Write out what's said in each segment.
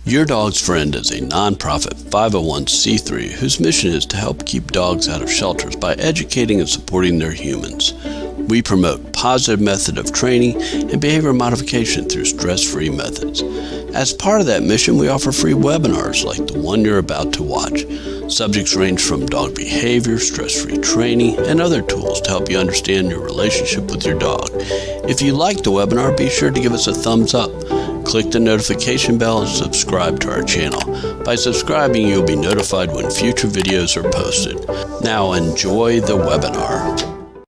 Your Dog's Friend is a nonprofit 501c3 whose mission is to help keep dogs out of shelters by educating and supporting their humans. We promote positive method of training and behavior modification through stress-free methods. As part of that mission, we offer free webinars like the one you're about to watch. Subjects range from dog behavior, stress-free training, and other tools to help you understand your relationship with your dog. If you like the webinar, be sure to give us a thumbs up. Click the notification bell and subscribe to our channel. By subscribing, you'll be notified when future videos are posted. Now enjoy the webinar.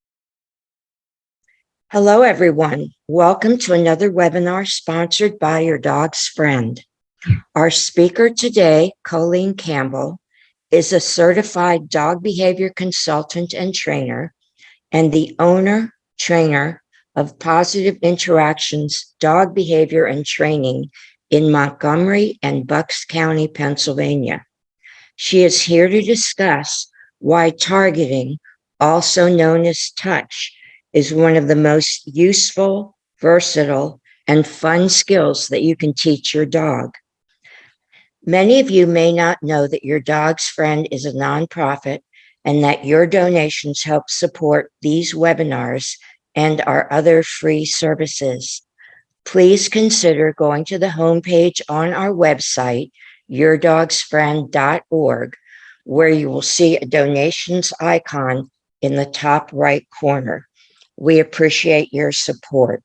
Hello, everyone. Welcome to another webinar sponsored by Your Dog's Friend. Our speaker today, Colleen Campbell, is a certified dog behavior consultant and trainer and the owner, trainer of Positive Interactions Dog Behavior and Training in Montgomery and Bucks County, Pennsylvania. She is here to discuss why targeting, also known as touch, is one of the most useful, versatile, and fun skills that you can teach your dog. Many of you may not know that Your Dog's Friend is a nonprofit and that your donations help support these webinars and our other free services. Please consider going to the homepage on our website, yourdogsfriend.org, where you will see a donations icon in the top right corner. We appreciate your support.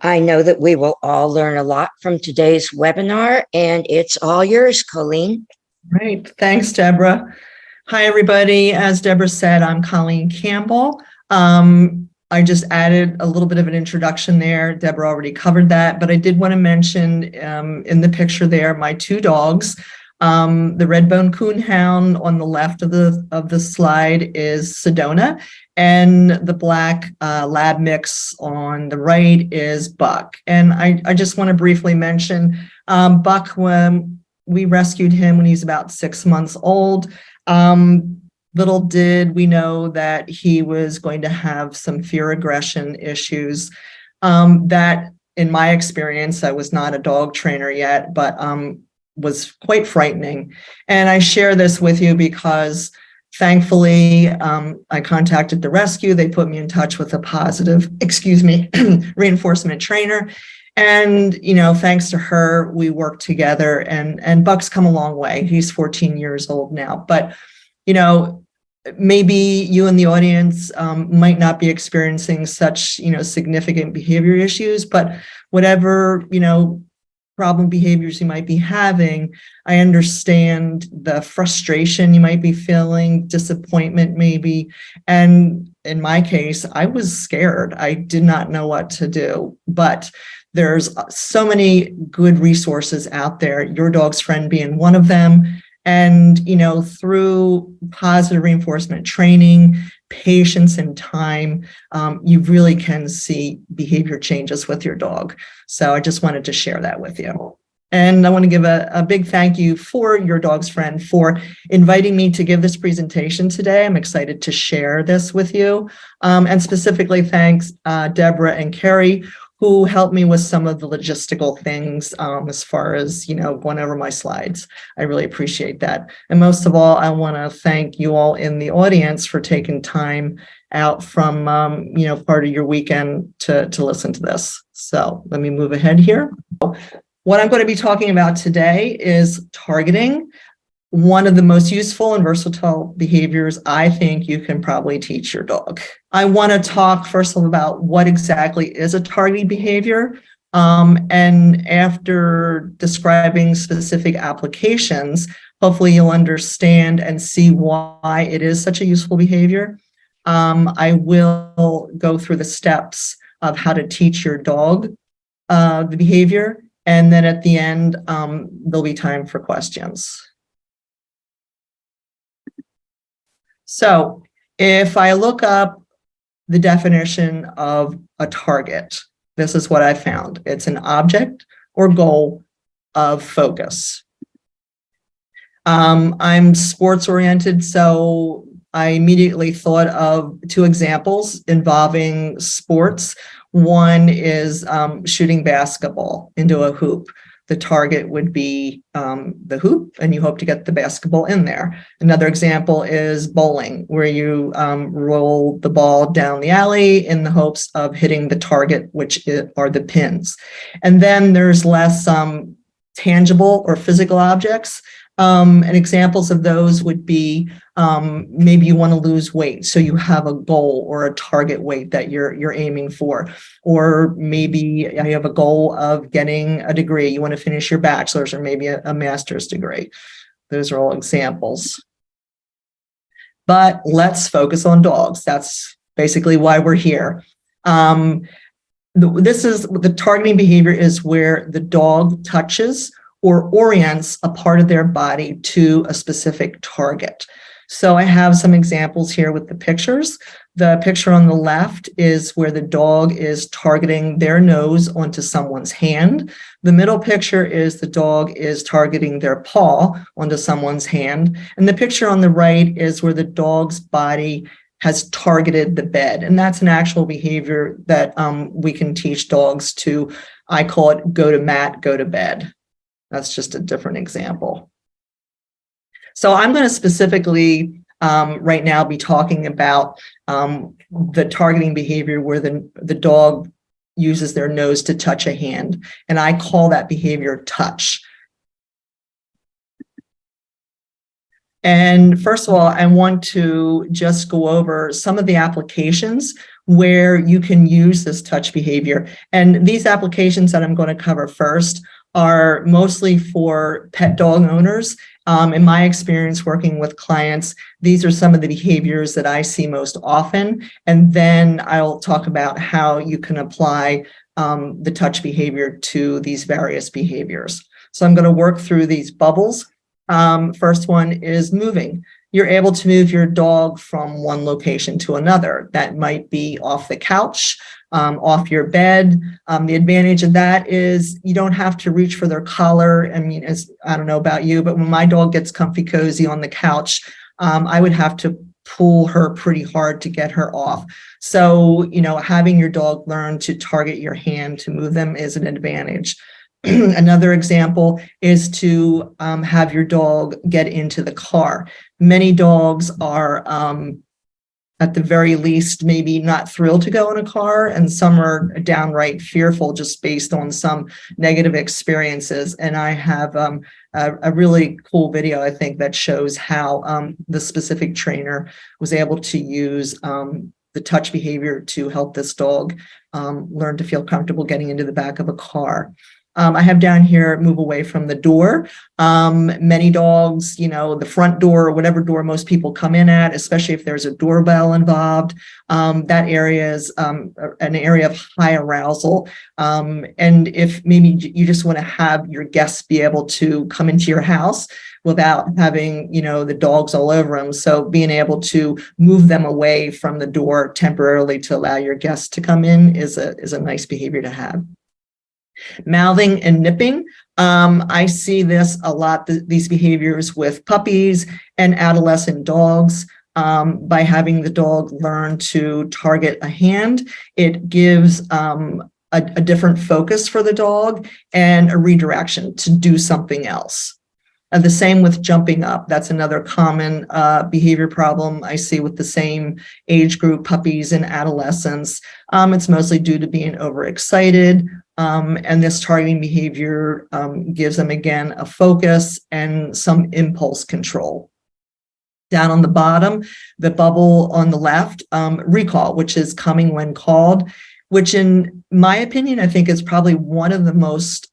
I know that we will all learn a lot from today's webinar, and it's all yours, Colleen. Great. Thanks, Deborah. Hi, everybody. As Deborah said, I'm Colleen Campbell. I just added a little bit of an introduction there. Deborah already covered that, but I did want to mention in the picture there, my two dogs. The red-bone coonhound on the left of the slide is Sedona, and the black lab mix on the right is Buck. And I just want to briefly mention Buck, when we rescued him when he's about 6 months old. Little did we know that he was going to have some fear aggression issues. That, in my experience, I was not a dog trainer yet, but was quite frightening. And I share this with you because thankfully I contacted the rescue. They put me in touch with a positive, reinforcement trainer. And, thanks to her, we worked together, and Buck's come a long way. He's 14 years old now, but, maybe you in the audience might not be experiencing such, significant behavior issues, but whatever, problem behaviors you might be having, I understand the frustration you might be feeling, disappointment maybe. And in my case, I was scared. I did not know what to do, but there's so many good resources out there, Your Dog's Friend being one of them. And, through positive reinforcement training, patience and time, you really can see behavior changes with your dog. So I just wanted to share that with you. And I want to give a big thank you for Your Dog's Friend for inviting me to give this presentation today. I'm excited to share this with you. And specifically thanks Deborah and Carrie, who helped me with some of the logistical things as far as, going over my slides. I really appreciate that. And most of all, I want to thank you all in the audience for taking time out from, part of your weekend to listen to this. So let me move ahead here. What I'm going to be talking about today is targeting, one of the most useful and versatile behaviors I think you can probably teach your dog. I want to talk first of all about what exactly is a targeting behavior. And after describing specific applications, hopefully you'll understand and see why it is such a useful behavior. I will go through the steps of how to teach your dog the behavior. And then at the end, there'll be time for questions. So if I look up the definition of a target, this is what I found. It's an object or goal of focus. I'm sports oriented, so I immediately thought of two examples involving sports. One is shooting basketball into a hoop. the target would be the hoop, and you hope to get the basketball in there. Another example is bowling, where you roll the ball down the alley in the hopes of hitting the target, which are the pins. And then there's less tangible or physical objects. And examples of those would be maybe you want to lose weight, so you have a goal or a target weight that you're aiming for, or maybe you have a goal of getting a degree. You want to finish your bachelor's or maybe a master's degree. Those are all examples. But let's focus on dogs. That's basically why we're here. This is the targeting behavior, is where the dog touches or orients a part of their body to a specific target. So I have some examples here with the pictures. The picture on the left is where the dog is targeting their nose onto someone's hand. The middle picture is the dog is targeting their paw onto someone's hand. And the picture on the right is where the dog's body has targeted the bed. And that's an actual behavior that we can teach dogs to. I call it go to mat, go to bed. That's just a different example. So I'm going to specifically right now be talking about the targeting behavior where the dog uses their nose to touch a hand. And I call that behavior touch. And first of all, I want to just go over some of the applications where you can use this touch behavior. And these applications that I'm going to cover first are mostly for pet dog owners. In my experience working with clients, these are some of the behaviors that I see most often. And then I'll talk about how you can apply the touch behavior to these various behaviors. So I'm going to work through these bubbles. First one is moving. You're able to move your dog from one location to another. That might be off the couch, off your bed. The advantage of that is you don't have to reach for their collar. I mean, I don't know about you, but when my dog gets comfy cozy on the couch, I would have to pull her pretty hard to get her off. So, having your dog learn to target your hand to move them is an advantage. Another example is to have your dog get into the car. Many dogs are, at the very least, maybe not thrilled to go in a car, and some are downright fearful just based on some negative experiences. And I have a really cool video, I think, that shows how the specific trainer was able to use the touch behavior to help this dog learn to feel comfortable getting into the back of a car. I have down here, move away from the door. Many dogs, the front door or whatever door most people come in at, especially if there's a doorbell involved, that area is an area of high arousal. And if maybe you just want to have your guests be able to come into your house without having, the dogs all over them. So being able to move them away from the door temporarily to allow your guests to come in is a nice behavior to have. Mouthing and nipping. I see this a lot, these behaviors with puppies and adolescent dogs. By having the dog learn to target a hand, it gives a different focus for the dog and a redirection to do something else. The same with jumping up. That's another common behavior problem I see with the same age group, puppies and adolescents. It's mostly due to being overexcited. And this targeting behavior gives them, again, a focus and some impulse control. Down on the bottom, the bubble on the left, recall, which is coming when called, which in my opinion, I think is probably one of the most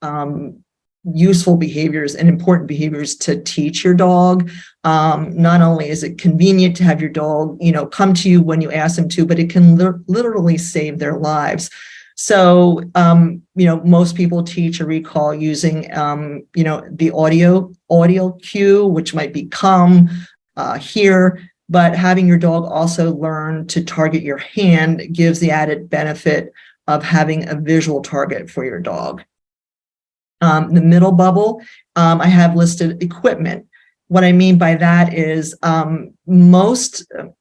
useful behaviors and important behaviors to teach your dog. Not only is it convenient to have your dog, come to you when you ask them to, but it can literally save their lives. So, most people teach a recall using, the audio cue, which might be come, here, but having your dog also learn to target your hand gives the added benefit of having a visual target for your dog. The middle bubble, I have listed equipment. What I mean by that is a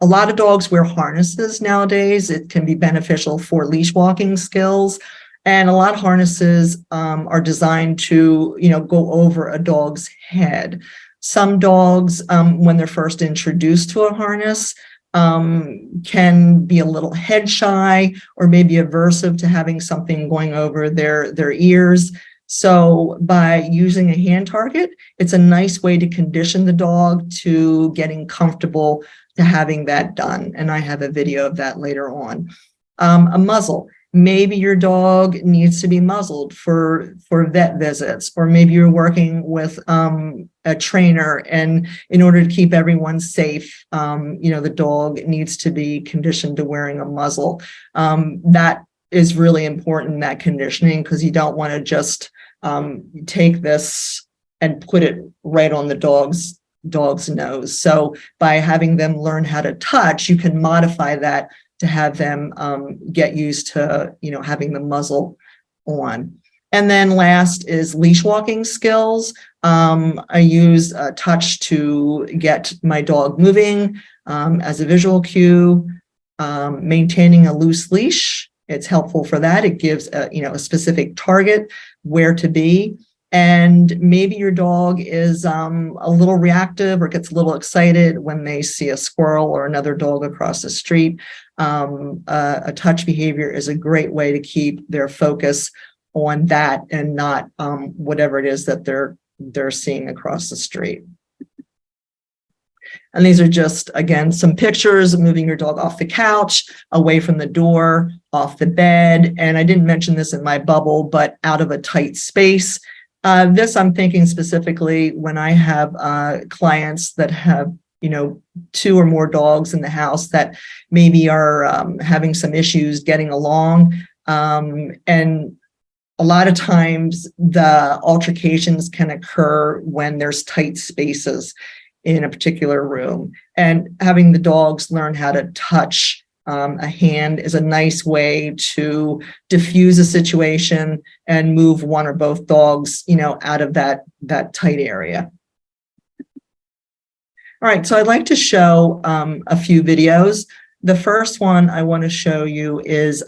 lot of dogs wear harnesses nowadays. It can be beneficial for leash walking skills. And a lot of harnesses are designed to, go over a dog's head. Some dogs, when they're first introduced to a harness, can be a little head shy or maybe aversive to having something going over their ears. So by using a hand target, it's a nice way to condition the dog to getting comfortable to having that done. And I have a video of that later on. A muzzle. Maybe your dog needs to be muzzled for vet visits, or maybe you're working with a trainer, and in order to keep everyone safe, the dog needs to be conditioned to wearing a muzzle. That is really important, that conditioning, because you don't want to just take this and put it right on the dog's nose. So by having them learn how to touch, you can modify that to have them get used to, having the muzzle on. And then last is leash walking skills. I use touch to get my dog moving as a visual cue. Maintaining a loose leash, it's helpful for that. It gives a specific target where to be. And maybe your dog is a little reactive or gets a little excited when they see a squirrel or another dog across the street. A touch behavior is a great way to keep their focus on that and not whatever it is that they're seeing across the street. And these are just, again, some pictures of moving your dog off the couch, away from the door, off the bed. And I didn't mention this in my bubble, but out of a tight space. This I'm thinking specifically when I have clients that have, 2 or more dogs in the house that maybe are having some issues getting along. And a lot of times the altercations can occur when there's tight spaces in a particular room. And having the dogs learn how to touch a hand is a nice way to diffuse a situation and move one or both dogs, out of that tight area. All right, so I'd like to show a few videos. The first one I want to show you is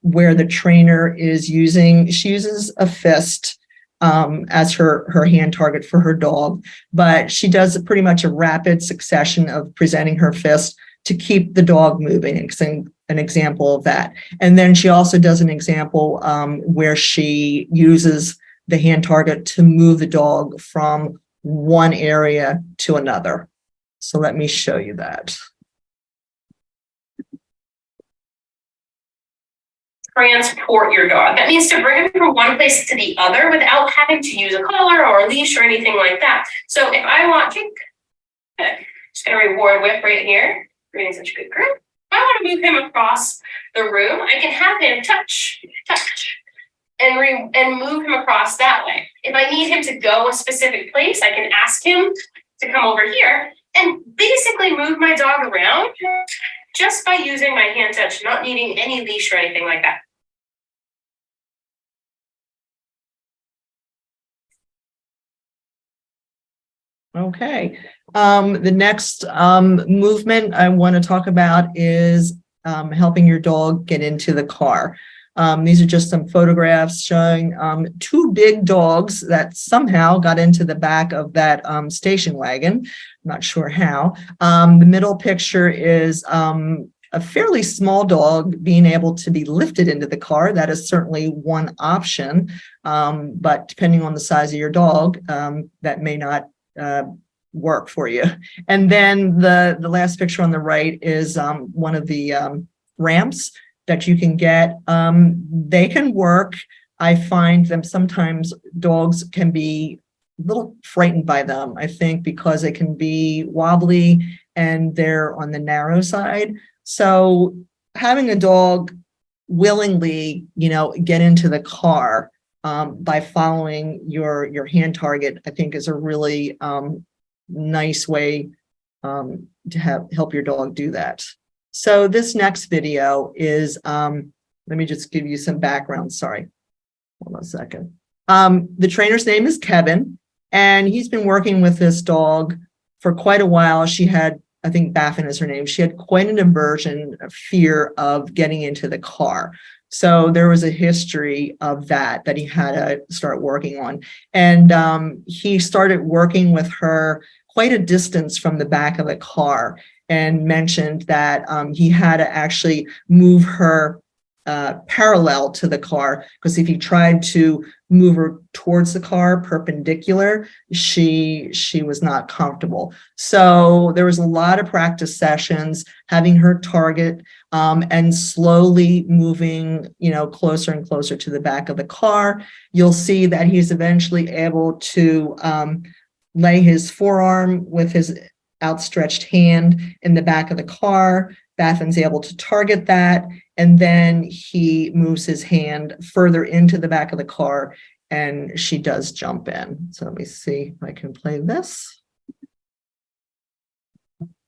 where the trainer is she uses a fist as her hand target for her dog, but she does pretty much a rapid succession of presenting her fist to keep the dog moving. It's an example of that. And then she also does an example where she uses the hand target to move the dog from one area to another. So let me show you that. Transport your dog. That means to bring him from one place to the other without having to use a collar or a leash or anything like that. So if I want to, just going to reward Whip right here. Being such a good girl. If I want to move him across the room, I can have him touch, and move him across that way. If I need him to go a specific place, I can ask him to come over here and basically move my dog around just by using my hand touch, not needing any leash or anything like that. Okay. The next movement I want to talk about is helping your dog get into the car. These are just some photographs showing 2 big dogs that somehow got into the back of that station wagon. I'm not sure how. The middle picture is a fairly small dog being able to be lifted into the car. That is certainly one option, but depending on the size of your dog, that may not work for you. And then the last picture on the right is one of the ramps that you can get. They can work. I find them sometimes dogs can be a little frightened by them, I think, because they can be wobbly and they're on the narrow side. So having a dog willingly, get into the car by following your hand target, I think is a really nice way to help your dog do that. So this next video is, let me just give you some background. Sorry, hold on a second. The trainer's name is Kevin, and he's been working with this dog for quite a while. She had, I think Baffin is her name. She had quite an aversion, a fear of getting into the car. So there was a history of that he had to start working on. And he started working with her quite a distance from the back of the car, and mentioned that he had to actually move her parallel to the car, because if he tried to move her towards the car perpendicular, she was not comfortable. So there was a lot of practice sessions, having her target and slowly moving, closer and closer to the back of the car. You'll see that he's eventually able to lay his forearm with his outstretched hand in the back of the car. Bathen's able to target that, and then he moves his hand further into the back of the car, and she does jump in. So let me see if I can play this.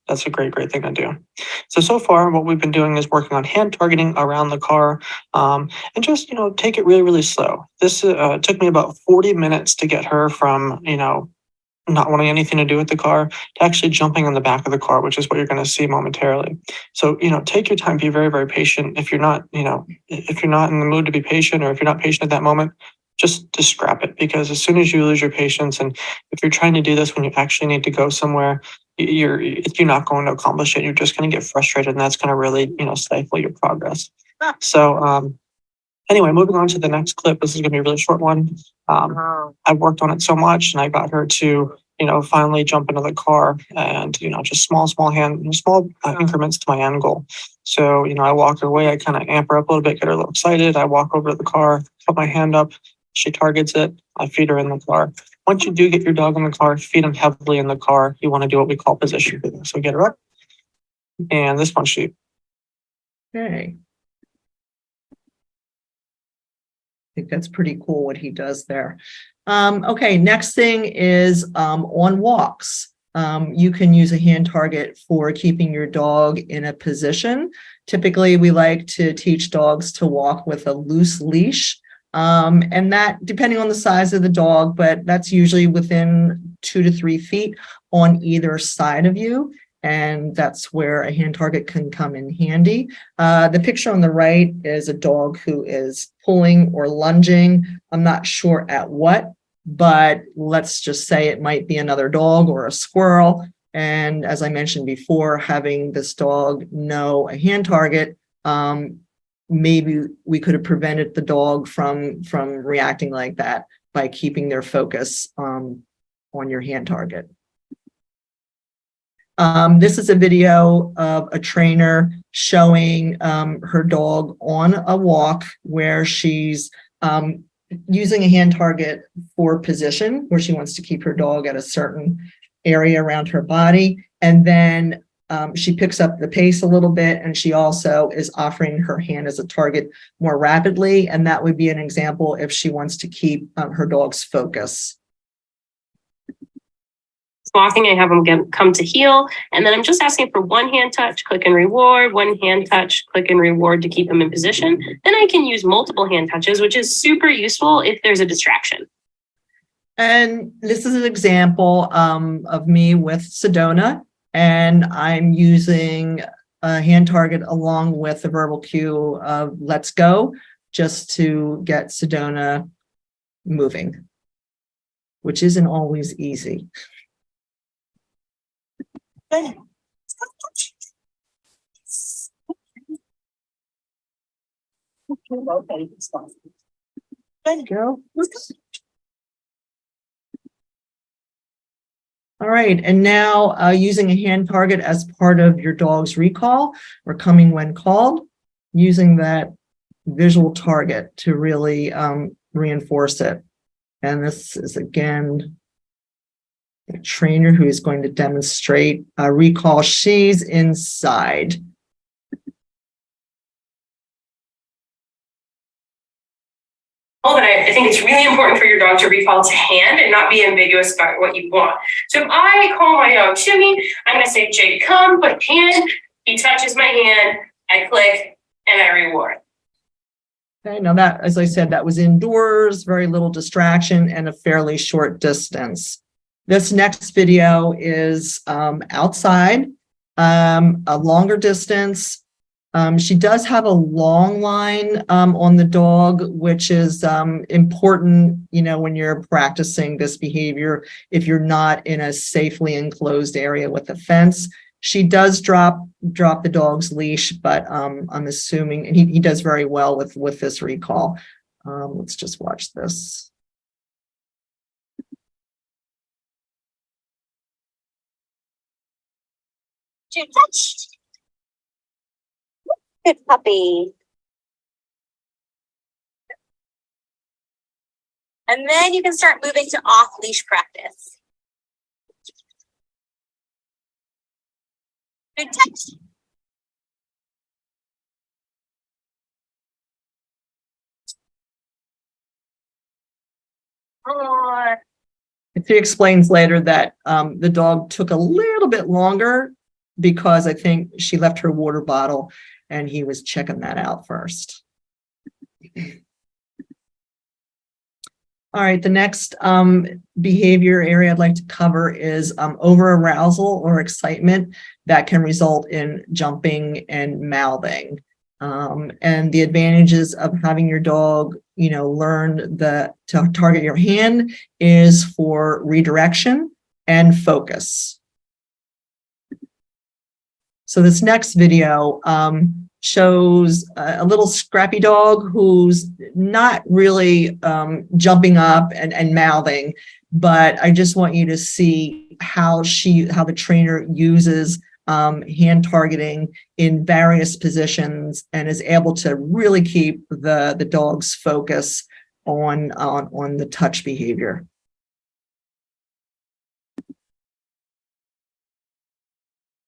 That's a great thing to do. So far, what we've been doing is working on hand targeting around the car, and just, take it really slow. This took me about 40 minutes to get her from, not wanting anything to do with the car to actually jumping on the back of the car, which is what you're going to see momentarily. So, take your time, be very patient. If you're not, if you're not in the mood to be patient, or if you're not patient at that moment, just scrap it, because as soon as you lose your patience, and if you're trying to do this when you actually need to go somewhere, you're not going to accomplish it. You're just going to get frustrated, and that's going to really, stifle your progress. So, anyway, moving on to the nenext clip. This is going to be a really short one. I worked on it so much, and I got her to, finally jump into the car, and, just small increments to my end goal. So, I walk her away. I kind of amp her up a little bit, get her a little excited. I walk over to the car, put my hand up. She targets it. I feed her in the car. Once you do get your dog in the car, feed him heavily in the car. You want to do what we call position feeding. So get her up. And this one, she. Okay. I think that's pretty cool what he does there. Okay, next thing is on walks. You can use a hand target for keeping your dog in a position. Typically, we like to teach dogs to walk with a loose leash. And that, depending on the size of the dog, but that's usually within 2 to 3 feet on either side of you. And that's where a hand target can come in handy. The picture on the right is a dog who is pulling or lunging. I'm not sure at what, but let's just say it might be another dog or a squirrel. And as I mentioned before, having this dog know a hand target, maybe we could have prevented the dog from reacting like that by keeping their focus on your hand target. This is a video of a trainer showing her dog on a walk where she's using a hand target for position, where she wants to keep her dog at a certain area around her body. And then she picks up the pace a little bit, and she also is offering her hand as a target more rapidly. And that would be an example if she wants to keep her dog's focus. Walking, I have them come to heel, and then I'm just asking for one hand touch, click and reward, one hand touch, click and reward to keep them in position. Then I can use multiple hand touches, which is super useful if there's a distraction. And this is an example of me with Sedona, and I'm using a hand target along with the verbal cue of let's go, just to get Sedona moving, which isn't always easy. Thank you. All right, and now using a hand target as part of your dog's recall or coming when called, using that visual target to really reinforce it. And this is, again, a trainer who is going to demonstrate a recall. She's inside. But I think it's really important for your dog to recall to hand and not be ambiguous about what you want. So if I call my dog to me, I'm going to say, Jake, come, put hand. He touches my hand, I click, and I reward. Okay, now that, as I said, that was indoors, very little distraction, and a fairly short distance. This next video is outside, a longer distance, She does have a long line on the dog, which is important, you know, when you're practicing this behavior, if you're not in a safely enclosed area with a fence. She does drop the dog's leash, but I'm assuming, and he does very well with this recall. Let's just watch this. Too touched. Good puppy. And then you can start moving to off-leash practice. Good touch. Or She explains later that the dog took a little bit longer because I think she left her water bottle and he was checking that out first. All right, the next behavior area I'd like to cover is over-arousal or excitement that can result in jumping and mouthing. And the advantages of having your dog, you know, learn to target your hand is for redirection and focus. So this next video shows a little scrappy dog who's not really jumping up and mouthing, but I just want you to see how the trainer uses hand targeting in various positions and is able to really keep the dog's focus on the touch behavior.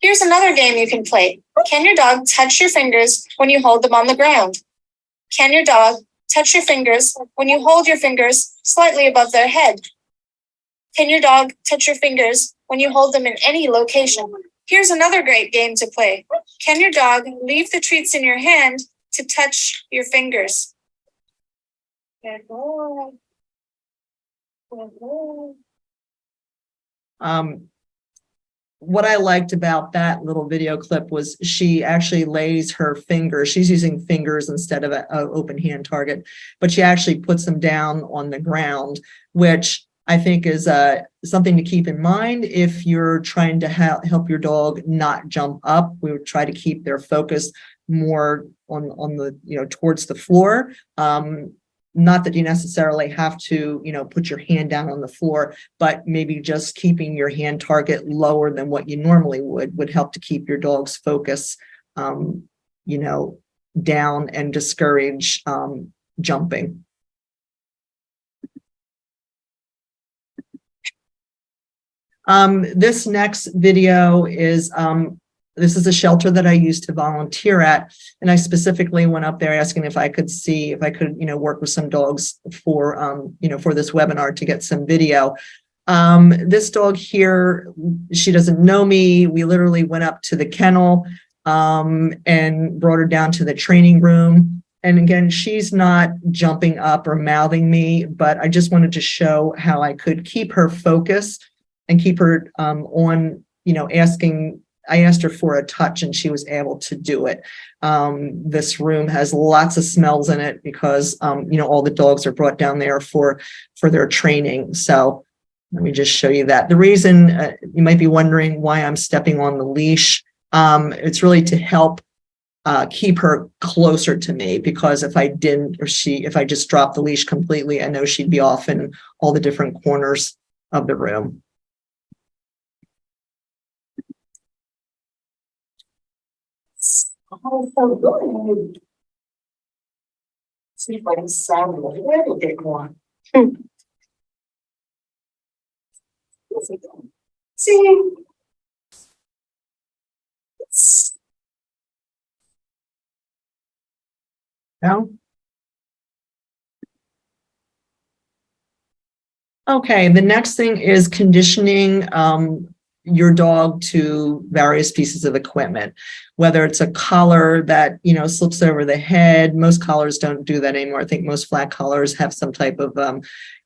here's another game you can play. Can your dog touch your fingers when you hold them on the ground? Can your dog touch your fingers when you hold your fingers slightly above their head? Can your dog touch your fingers when you hold them in any location? Here's another great game to play. Can your dog leave the treats in your hand to touch your fingers? What I liked about that little video clip was she actually lays her fingers. She's using fingers instead of an open hand target, but she actually puts them down on the ground, which I think is something to keep in mind if you're trying to help your dog not jump up. We would try to keep their focus more on the, towards the floor. Not that you necessarily have to, put your hand down on the floor, but maybe just keeping your hand target lower than what you normally would help to keep your dog's focus, down and discourage jumping. This next video is, this is a shelter that I used to volunteer at. And I specifically went up there asking if I could work with some dogs for this webinar to get some video. This dog here, she doesn't know me. We literally went up to the kennel and brought her down to the training room. And again, she's not jumping up or mouthing me, but I just wanted to show how I could keep her focused and keep her on, I asked her for a touch and she was able to do it. This room has lots of smells in it because, all the dogs are brought down there for their training. So let me just show you that. The reason you might be wondering why I'm stepping on the leash, it's really to help keep her closer to me, because if I didn't, if I just dropped the leash completely, I know she'd be off in all the different corners of the room. Oh, so good. See if I can sound a little bit more. See? No? Okay, the next thing is conditioning your dog to various pieces of equipment, whether it's a collar that, slips over the head. Most collars don't do that anymore. I think most flat collars have some type of,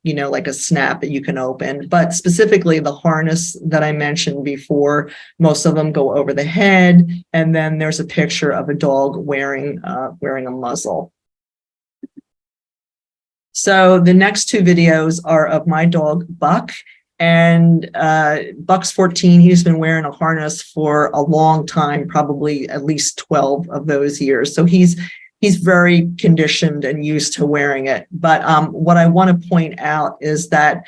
like a snap that you can open. But specifically the harness that I mentioned before, most of them go over the head. And then there's a picture of a dog wearing a muzzle. So the next two videos are of my dog, Buck. And Buck's 14. He's been wearing a harness for a long time, probably at least 12 of those years. So he's very conditioned and used to wearing it. But what I want to point out is that,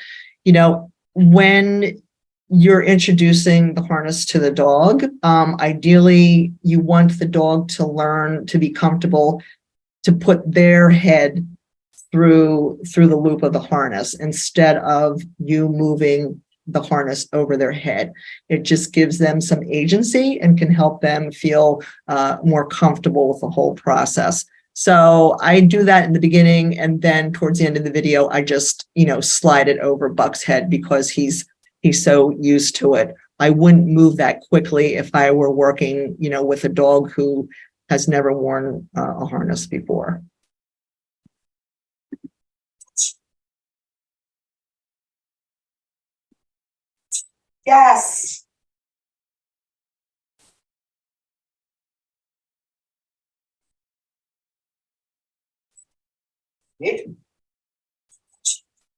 when you're introducing the harness to the dog, ideally you want the dog to learn to be comfortable to put their head through the loop of the harness instead of you moving the harness over their head. It just gives them some agency and can help them feel more comfortable with the whole process. So I do that in the beginning, and then towards the end of the video, I just, slide it over Buck's head because he's so used to it. I wouldn't move that quickly if I were working, with a dog who has never worn a harness before. Yes.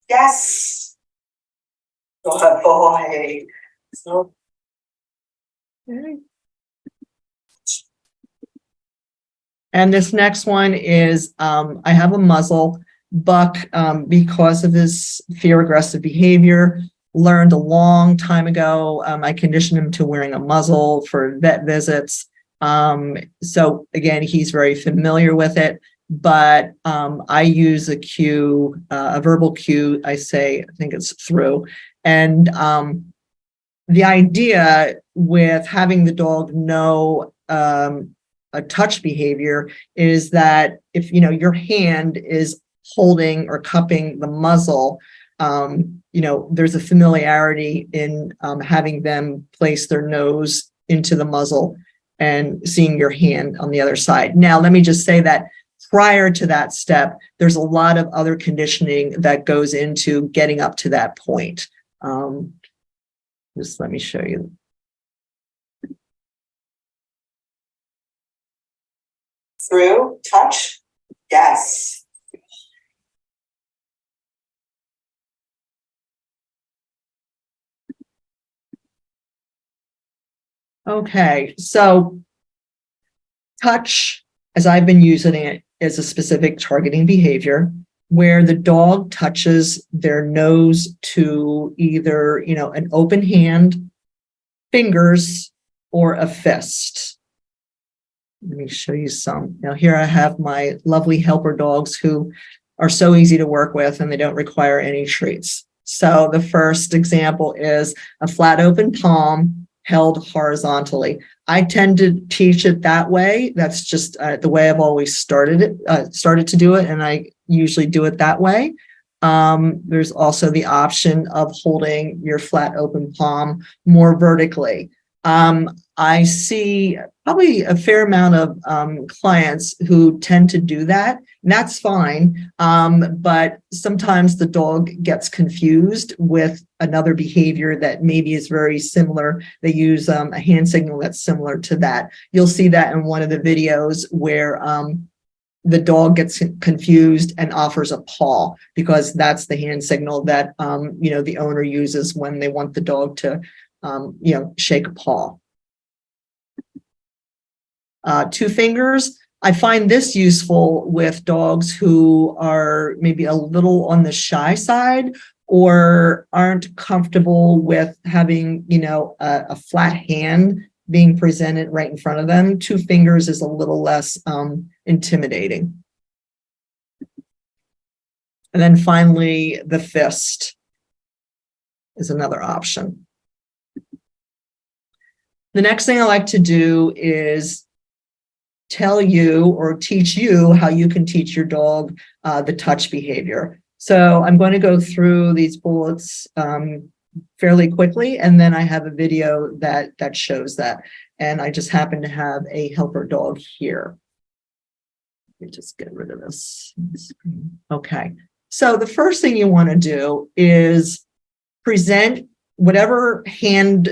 Yes. Good boy. So. And this next one is, I have a muzzle. Buck, because of his fear aggressive behavior, learned a long time ago. I conditioned him to wearing a muzzle for vet visits. So again, he's very familiar with it, but I use a cue, a verbal cue. I think it's through. And the idea with having the dog know a touch behavior is that if, your hand is holding or cupping the muzzle, there's a familiarity in having them place their nose into the muzzle and seeing your hand on the other side. Now, let me just say that prior to that step, there's a lot of other conditioning that goes into getting up to that point. Just let me show you. Through touch. Yes. Okay, so touch, as I've been using it, is a specific targeting behavior where the dog touches their nose to either, an open hand, fingers, or a fist. Let me show you some. Now here I have my lovely helper dogs who are so easy to work with and they don't require any treats. So the first example is a flat open palm held horizontally. I tend to teach it that way. That's just the way I've always started to do it, and I usually do it that way. There's also the option of holding your flat open palm more vertically. I see probably a fair amount of clients who tend to do that, and that's fine. But sometimes the dog gets confused with another behavior that maybe is very similar. They use a hand signal that's similar to that. You'll see that in one of the videos where the dog gets confused and offers a paw, because that's the hand signal that the owner uses when they want the dog to shake a paw. Two fingers. I find this useful with dogs who are maybe a little on the shy side or aren't comfortable with having, a flat hand being presented right in front of them. Two fingers is a little less intimidating. And then finally, the fist is another option. The next thing I like to do is tell you or teach you how you can teach your dog the touch behavior. So I'm going to go through these bullets fairly quickly, and then I have a video that shows that. And I just happen to have a helper dog here. Let me just get rid of this. Okay. So the first thing you want to do is present whatever hand,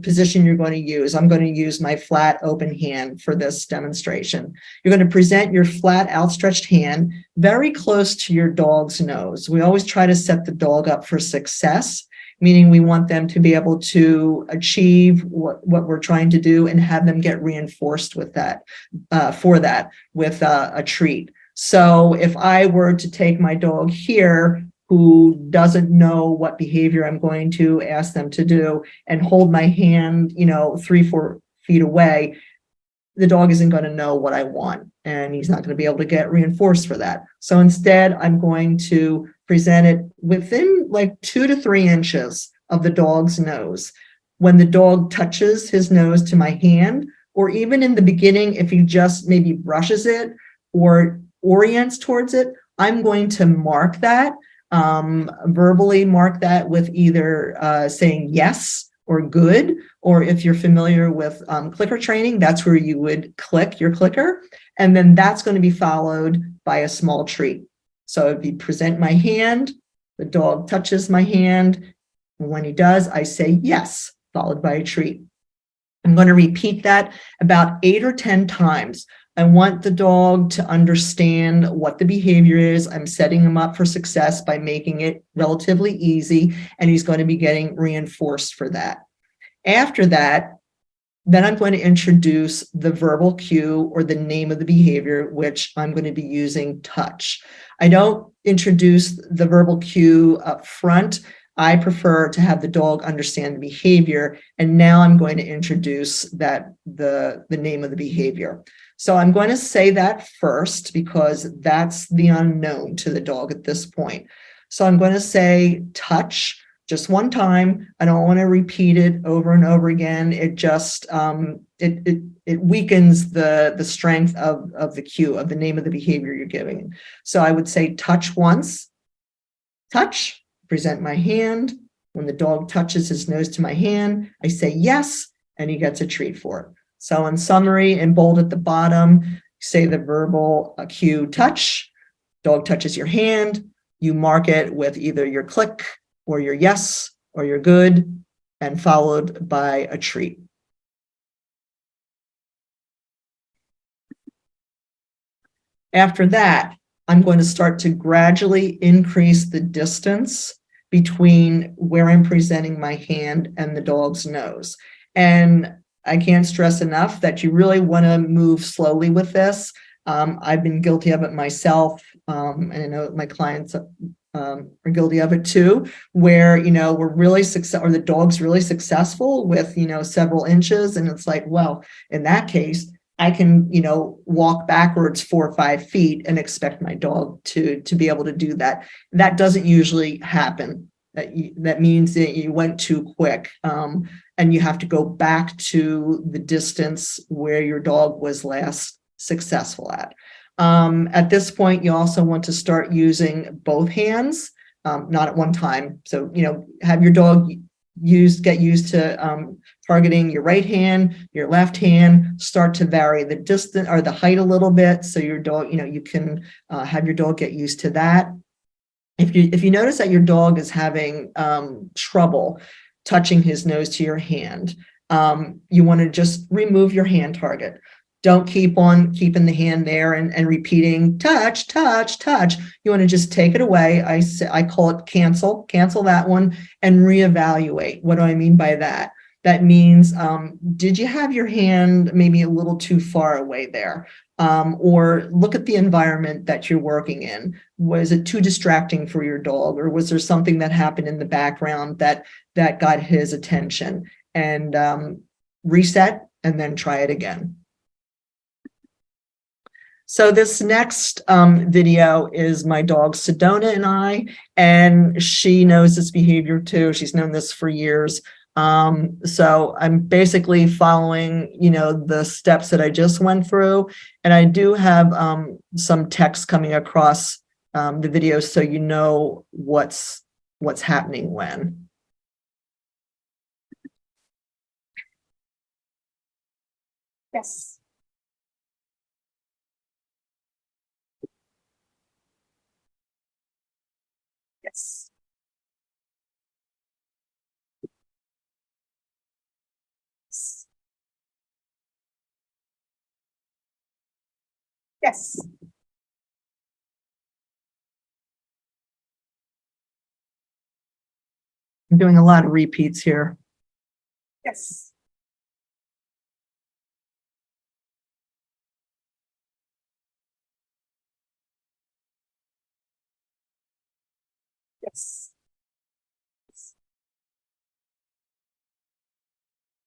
position you're going to use. I'm going to use my flat open hand for this demonstration. You're going to present your flat outstretched hand very close to your dog's nose. We always try to set the dog up for success, meaning we want them to be able to achieve what we're trying to do and have them get reinforced with that, with a treat. So if I were to take my dog here, who doesn't know what behavior I'm going to ask them to do, and hold my hand, 3-4 feet away, the dog isn't going to know what I want, and he's not going to be able to get reinforced for that. So instead, I'm going to present it within like 2 to 3 inches of the dog's nose. When the dog touches his nose to my hand, or even in the beginning, if he just maybe brushes it or orients towards it, I'm going to mark that. Verbally mark that with either saying yes or good, or if you're familiar with clicker training, that's where you would click your clicker, and then that's going to be followed by a small treat. So if you present my hand, the dog touches my hand, and when he does, I say yes, followed by a treat. I'm going to repeat that about 8 or 10 times. I want the dog to understand what the behavior is. I'm setting him up for success by making it relatively easy, and he's going to be getting reinforced for that. After that, then I'm going to introduce the verbal cue or the name of the behavior, which I'm going to be using touch. I don't introduce the verbal cue up front. I prefer to have the dog understand the behavior, and now I'm going to introduce the name of the behavior. So I'm going to say that first because that's the unknown to the dog at this point. So I'm going to say touch just one time. I don't want to repeat it over and over again. It just it weakens the strength of the cue, of the name of the behavior you're giving. So I would say touch once, touch, present my hand. When the dog touches his nose to my hand, I say yes, and he gets a treat for it. So in summary, in bold at the bottom, say the verbal cue touch, dog touches your hand, you mark it with either your click or your yes or your good, and followed by a treat. After that, I'm going to start to gradually increase the distance between where I'm presenting my hand and the dog's nose. And I can't stress enough that you really want to move slowly with this. I've been guilty of it myself, and I know my clients are guilty of it too, where, we're really successful, or the dog's really successful with, several inches. And it's like, well, in that case, I can, walk backwards 4 or 5 feet and expect my dog to be able to do that. That doesn't usually happen. That means that you went too quick, and you have to go back to the distance where your dog was last successful at. At this point, you also want to start using both hands, not at one time. So, have your dog get used to targeting your right hand, your left hand, start to vary the distance or the height a little bit. So your dog, you can have your dog get used to that. If you notice that your dog is having trouble touching his nose to your hand, you want to just remove your hand target. Don't keep on keeping the hand there and repeating touch, touch, touch. You want to just take it away. I call it cancel that one and reevaluate. What do I mean by that? That means, did you have your hand maybe a little too far away there? Or look at the environment that you're working in. Was it too distracting for your dog? Or was there something that happened in the background that got his attention? And reset and then try it again. So this next video is my dog Sedona and I, and she knows this behavior too. She's known this for years. So I'm basically following, the steps that I just went through, and I do have some text coming across the video so you know what's happening when. Yes. Yes. Yes. I'm doing a lot of repeats here. Yes. Yes.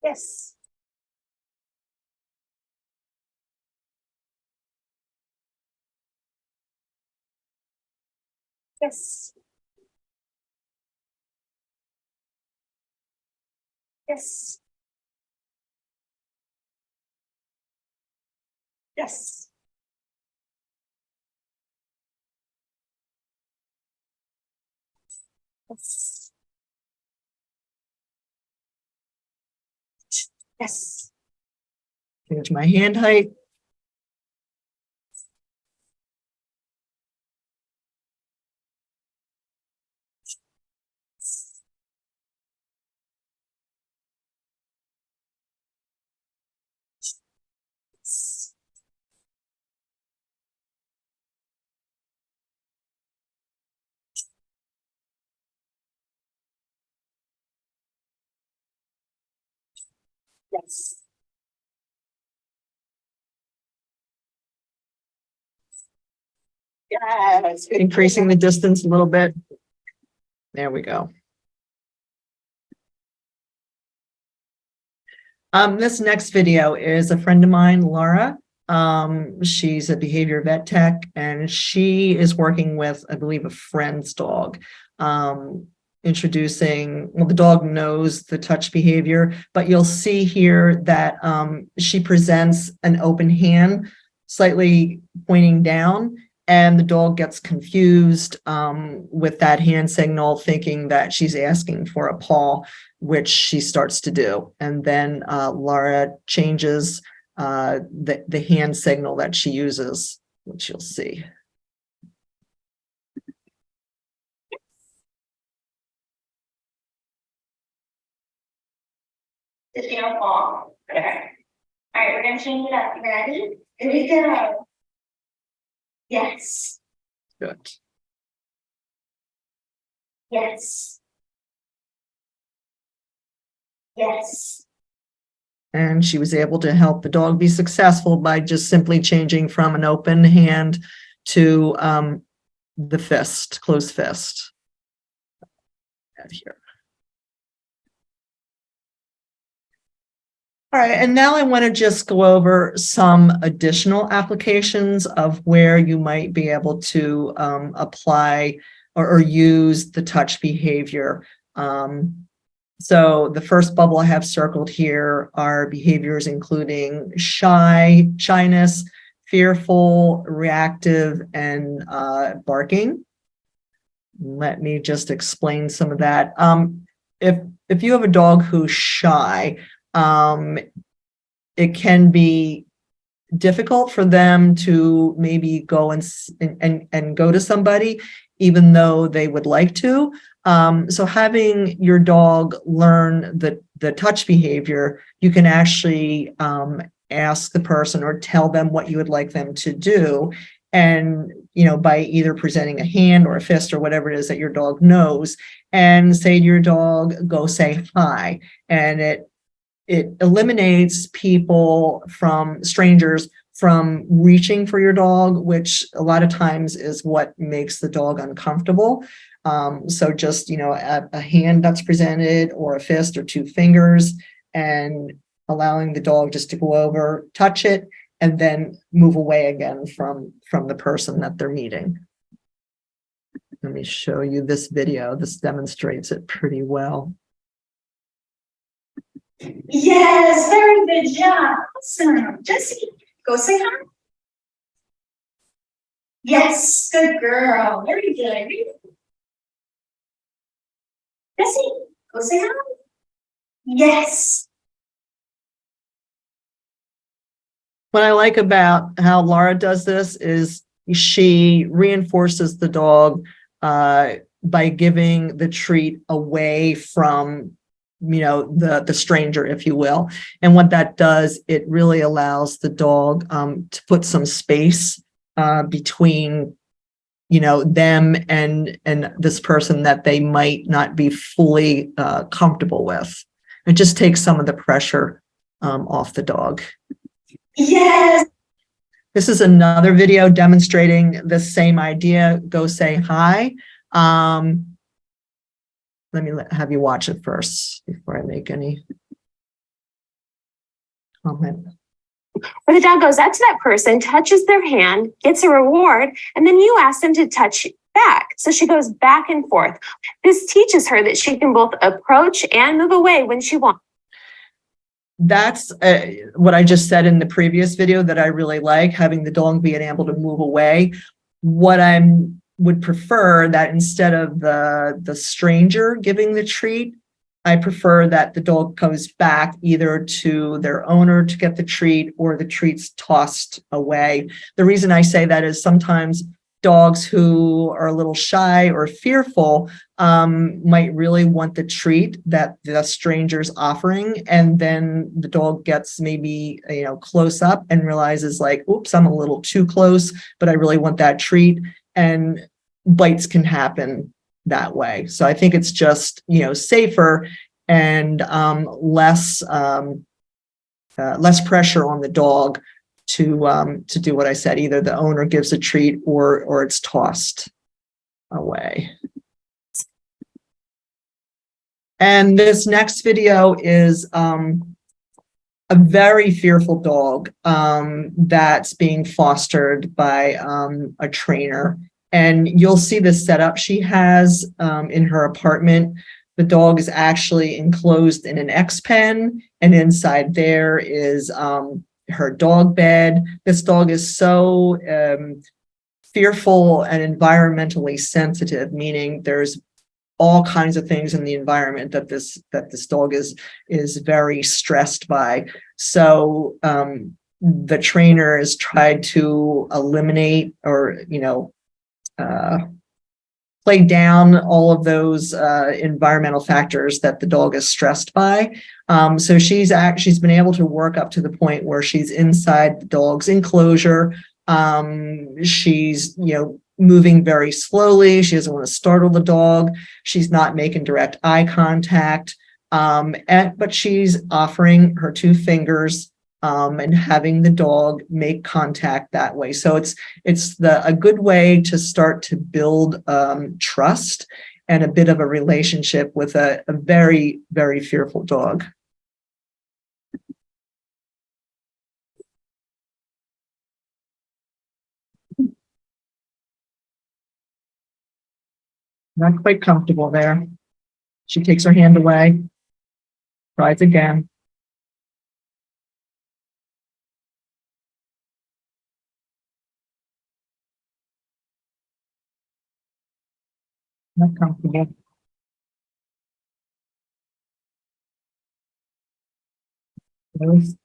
Yes. Yes. Yes. Yes. Yes. Yes. Change my hand height. Yes. Yes. Increasing the distance a little bit. There we go. This next video is a friend of mine, Laura. She's a behavior vet tech, and she is working with, I believe, a friend's dog. Introducing, well, the dog knows the touch behavior, but you'll see here that she presents an open hand, slightly pointing down, and the dog gets confused with that hand signal, thinking that she's asking for a paw, which she starts to do. And then Laura changes the hand signal that she uses, which you'll see. Just you know, paw. Okay. All right, we're gonna change it up. You ready? Here we go. Yes. Good. Yes. Yes. And she was able to help the dog be successful by just simply changing from an open hand to the fist, closed fist. Add here. All right, and now I want to just go over some additional applications of where you might be able to apply or use the touch behavior. So the first bubble I have circled here are behaviors including shyness, fearful, reactive, and barking. Let me just explain some of that. If you have a dog who's shy, it can be difficult for them to maybe go and go to somebody, even though they would like to. So having your dog learn the touch behavior, you can actually ask the person or tell them what you would like them to do. And, you know, by either presenting a hand or a fist or whatever it is that your dog knows, and say to your dog, go say hi. And it eliminates people from strangers from reaching for your dog, which a lot of times is what makes the dog uncomfortable. So just, you know, a hand that's presented or a fist or two fingers, and allowing the dog just to go over, touch it, and then move away again from the person that they're meeting. Let me show you this video. This demonstrates it pretty well. Yes, very good job. Awesome. Jessie, go say hi. Yes, good girl. Very good. Jessie, go say hi. Yes. What I like about how Laura does this is she reinforces the dog by giving the treat away from, the stranger, if you will. And what that does, it really allows the dog to put some space between, them and this person that they might not be fully comfortable with. It just takes some of the pressure off the dog. Yes. This is another video demonstrating the same idea. Go say hi. Let me have you watch it first before I make any comment. Where the dog goes up to that person, touches their hand, gets a reward, and then you ask them to touch back. So she goes back and forth. This teaches her that she can both approach and move away when she wants. That's what I just said in the previous video that I really like, having the dog being able to move away. What I would prefer that instead of the stranger giving the treat, I prefer that the dog goes back either to their owner to get the treat or the treat's tossed away. The reason I say that is sometimes dogs who are a little shy or fearful might really want the treat that the stranger's offering, and then the dog gets maybe close up and realizes like, oops, I'm a little too close, but I really want that treat, and bites can happen that way. So I think it's just safer and less pressure on the dog to do what I said. Either the owner gives a treat or it's tossed away. And this next video is a very fearful dog that's being fostered by a trainer. And you'll see the setup she has in her apartment. The dog is actually enclosed in an X pen, and inside there is her dog bed. This dog is so fearful and environmentally sensitive, meaning there's all kinds of things in the environment that this dog is very stressed by. So the trainer has tried to eliminate or play down all of those environmental factors that the dog is stressed by. So she's been able to work up to the point where she's inside the dog's enclosure. She's moving very slowly. She doesn't want to startle the dog. She's not making direct eye contact. But she's offering her 2 fingers and having the dog make contact that way. So it's a good way to start to build trust and a bit of a relationship with a very, very fearful dog. Not quite comfortable there. She takes her hand away, tries again. Not comfortable. Really?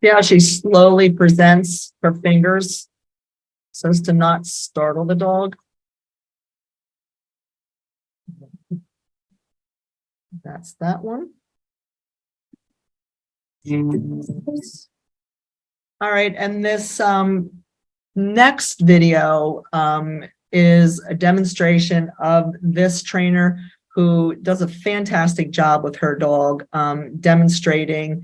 Yeah, she slowly presents her fingers so as to not startle the dog. That's that one. All right, and this next video is a demonstration of this trainer who does a fantastic job with her dog, demonstrating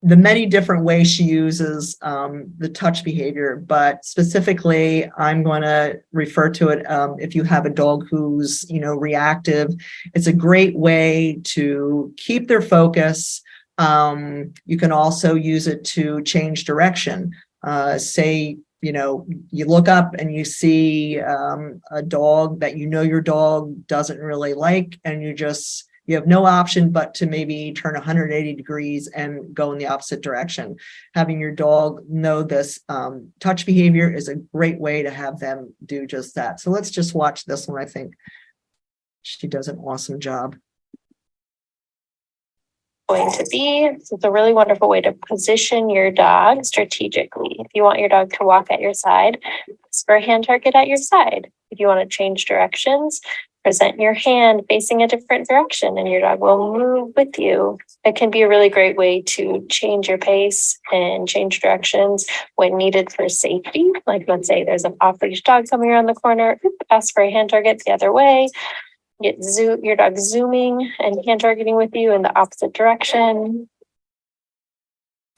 the many different ways she uses the touch behavior, but specifically, I'm going to refer to it if you have a dog who's, reactive. It's a great way to keep their focus. You can also use it to change direction. Say, you look up and you see a dog that your dog doesn't really like, and you You have no option but to maybe turn 180 degrees and go in the opposite direction. Having your dog know this touch behavior is a great way to have them do just that. So let's just watch this one. I think she does an awesome job. Going to be. It's a really wonderful way to position your dog strategically. If you want your dog to walk at your side, ask for a hand target at your side. If you want to change directions, present your hand facing a different direction and your dog will move with you. It can be a really great way to change your pace and change directions when needed for safety. Like let's say there's an off-leash dog coming around the corner, ask for a hand target the other way. Get your dog zooming and hand targeting with you in the opposite direction.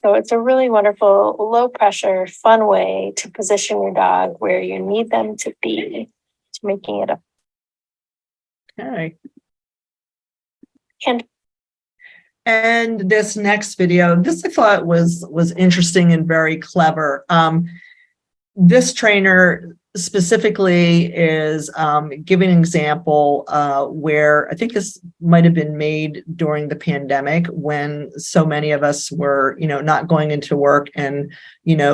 So it's a really wonderful, low pressure, fun way to position your dog where you need them to be, to making it a Okay. hand. And this next video, this I thought was interesting and very clever. This trainer specifically is giving an example where I think this might have been made during the pandemic when so many of us were, not going into work and,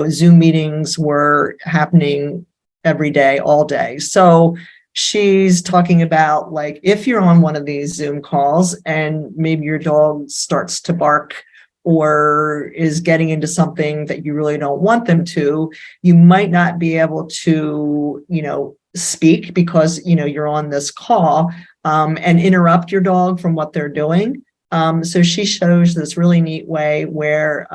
Zoom meetings were happening every day, all day. So she's talking about like, if you're on one of these Zoom calls and maybe your dog starts to bark or is getting into something that you really don't want them to, you might not be able to, speak because, you're on this call and interrupt your dog from what they're doing. So she shows this really neat way where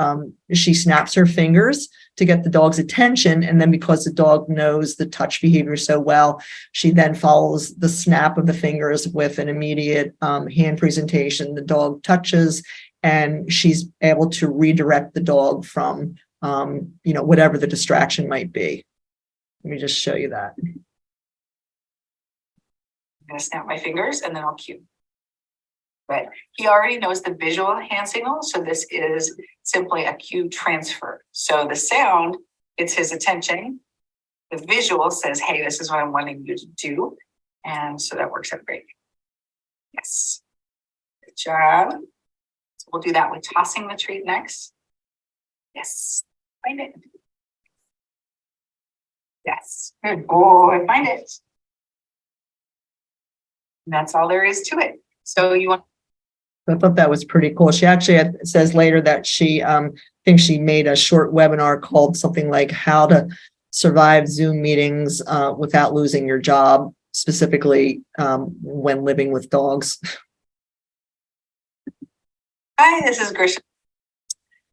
she snaps her fingers to get the dog's attention. And then because the dog knows the touch behavior so well, she then follows the snap of the fingers with an immediate hand presentation. The dog touches and she's able to redirect the dog from, whatever the distraction might be. Let me just show you that. I'm going to snap my fingers and then I'll cue. But he already knows the visual hand signal. So this is simply a cue transfer. So the sound gets his attention. The visual says, hey, this is what I'm wanting you to do. And so that works out great. Yes. Good job. So we'll do that with tossing the treat next. Yes. Find it. Yes. Good boy. Find it. And that's all there is to it. So you want. I thought that was pretty cool. She actually says later that she thinks she made a short webinar called something like how to survive Zoom meetings without losing your job, specifically when living with dogs. Hi, this is Grisha.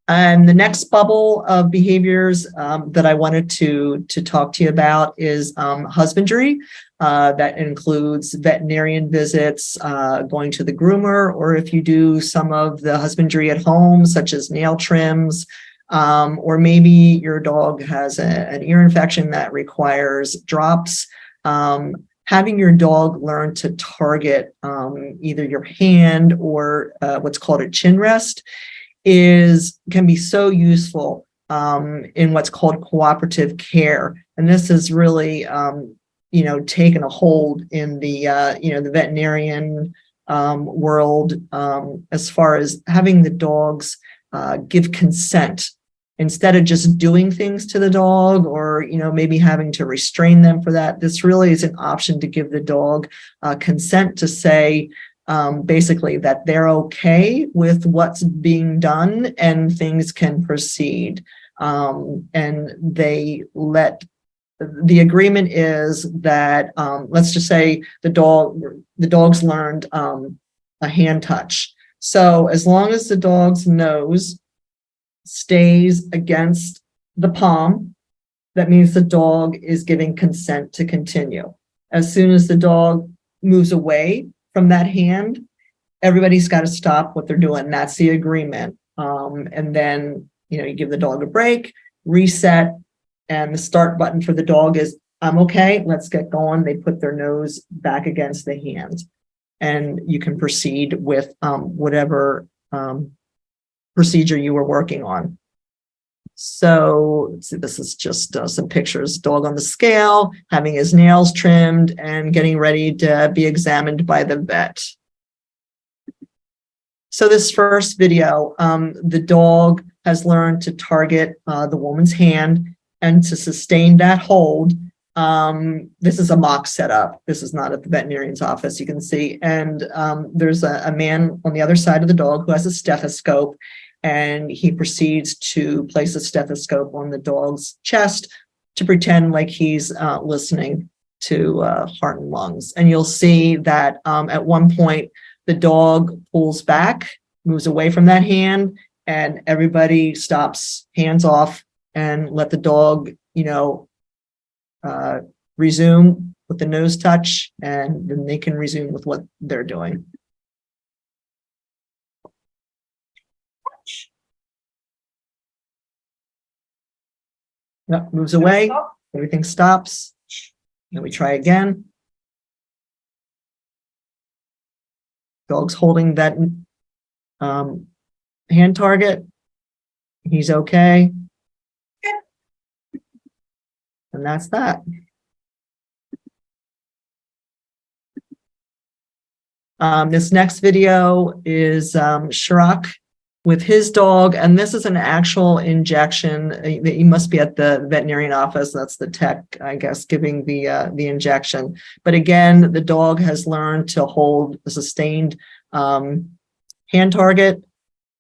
And the next bubble of behaviors that I wanted to talk to you about is husbandry. That includes veterinarian visits, going to the groomer, or if you do some of the husbandry at home, such as nail trims, or maybe your dog has an ear infection that requires drops. Having your dog learn to target either your hand or what's called a chin rest can be so useful in what's called cooperative care. And this is really, taken a hold in the, the veterinarian world as far as having the dogs give consent instead of just doing things to the dog or, maybe having to restrain them for that. This really is an option to give the dog consent to say, basically that they're okay with what's being done and things can proceed. And the agreement is that, let's just say the dog's learned a hand touch. So as long as the dog's nose stays against the palm, that means the dog is giving consent to continue. As soon as the dog moves away from that hand, everybody's got to stop what they're doing. That's the agreement. And then, you give the dog a break, reset, and the start button for the dog is, I'm okay, let's get going. They put their nose back against the hand and you can proceed with whatever procedure you were working on. So let's see, this is just some pictures, dog on the scale, having his nails trimmed and getting ready to be examined by the vet. So this first video, the dog has learned to target the woman's hand and to sustain that hold. This is a mock setup. This is not at the veterinarian's office, you can see. And there's a man on the other side of the dog who has a stethoscope, and he proceeds to place a stethoscope on the dog's chest to pretend like he's listening to heart and lungs. And you'll see that at one point, the dog pulls back, moves away from that hand, and everybody stops, hands off, and let the dog, resume with the nose touch, and then they can resume with what they're doing. Yep, moves away, everything stops. Then we try again. Dog's holding that hand target. He's okay. And that's that. This next video is Shirok with his dog, and this is an actual injection. You must be at the veterinarian office. That's the tech, I guess, giving the injection. But again, the dog has learned to hold a sustained hand target,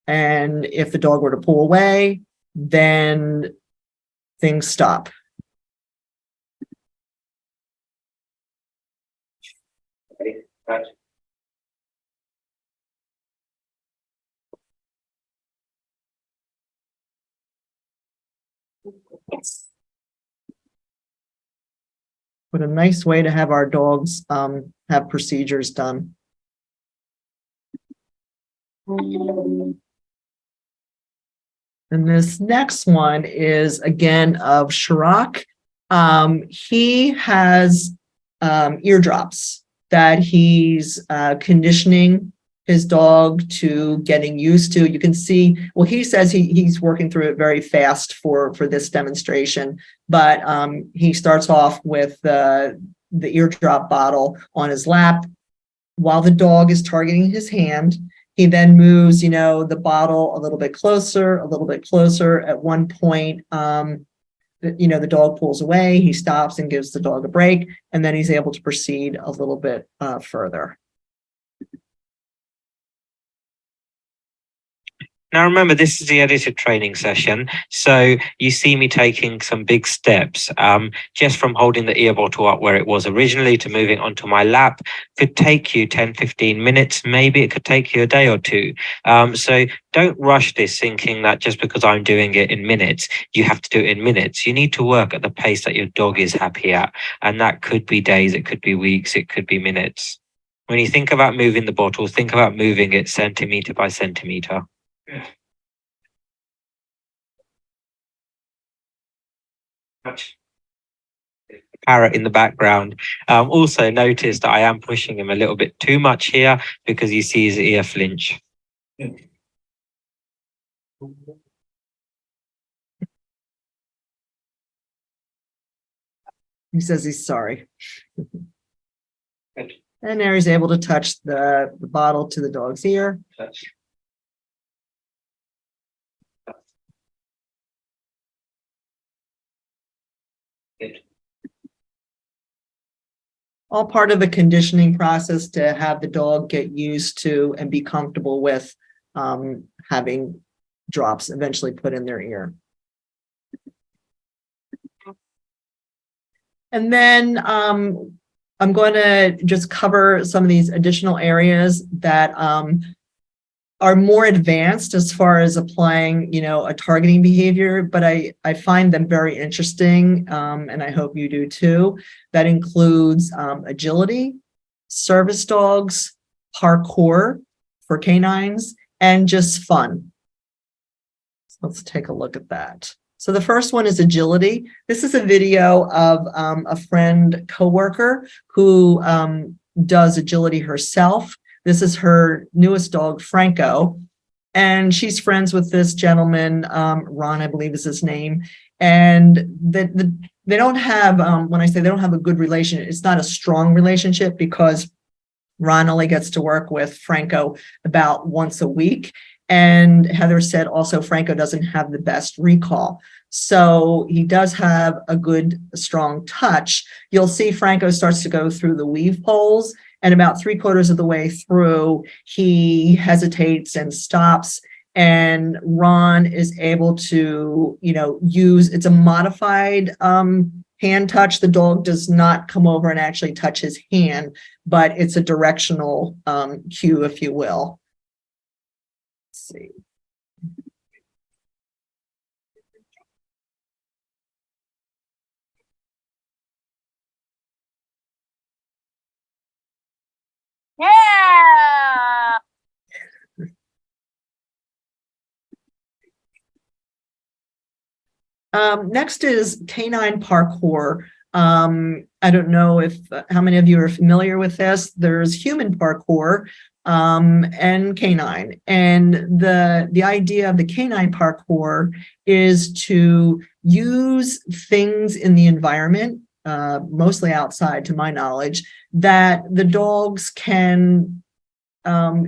and if the dog were to pull away, then things stop. Ready? What a nice way to have our dogs have procedures done. And this next one is again of Shirok. He has eardrops that he's conditioning his dog to getting used to. You can see, well, he says he's working through it very fast for this demonstration, but he starts off with the eardrop bottle on his lap while the dog is targeting his hand. He then moves, the bottle a little bit closer. At one point, the dog pulls away, he stops and gives the dog a break, and then he's able to proceed a little bit further. Now remember, this is the edited training session, so you see me taking some big steps. Just from holding the ear bottle up where it was originally to moving onto my lap could take you 10-15 minutes. Maybe it could take you a day or two. So don't rush this thinking that just because I'm doing it in minutes, you have to do it in minutes. You need to work at the pace that your dog is happy at, and that could be days, it could be weeks, it could be minutes. When you think about moving the bottle, think about moving it centimeter by centimeter. Parrot in the background. Also notice that I am pushing him a little bit too much here because you see his ear flinch. He says he's sorry. And now he's able to touch the bottle to the dog's ear. All part of the conditioning process to have the dog get used to and be comfortable with having drops eventually put in their ear. And then I'm going to just cover some of these additional areas that are more advanced as far as applying, a targeting behavior, but I find them very interesting, and I hope you do too. That includes agility, service dogs, parkour for canines, and just fun. So let's take a look at that. So the first one is agility. This is a video of a friend coworker who does agility herself. This is her newest dog, Franco, and she's friends with this gentleman, Ron, I believe is his name. And they don't have, when I say they don't have a good relationship, it's not a strong relationship because Ron only gets to work with Franco about once a week. And Heather said also Franco doesn't have the best recall. So he does have a good, strong touch. You'll see Franco starts to go through the weave poles, and about 3/4 of the way through, he hesitates and stops. And Ron is able to, use, it's a modified hand touch. The dog does not come over and actually touch his hand, but it's a directional cue, if you will. Let's see. Yeah. Next is canine parkour. I don't know if how many of you are familiar with this. There's human parkour and canine. And the idea of the canine parkour is to use things in the environment, mostly outside to my knowledge, that the dogs can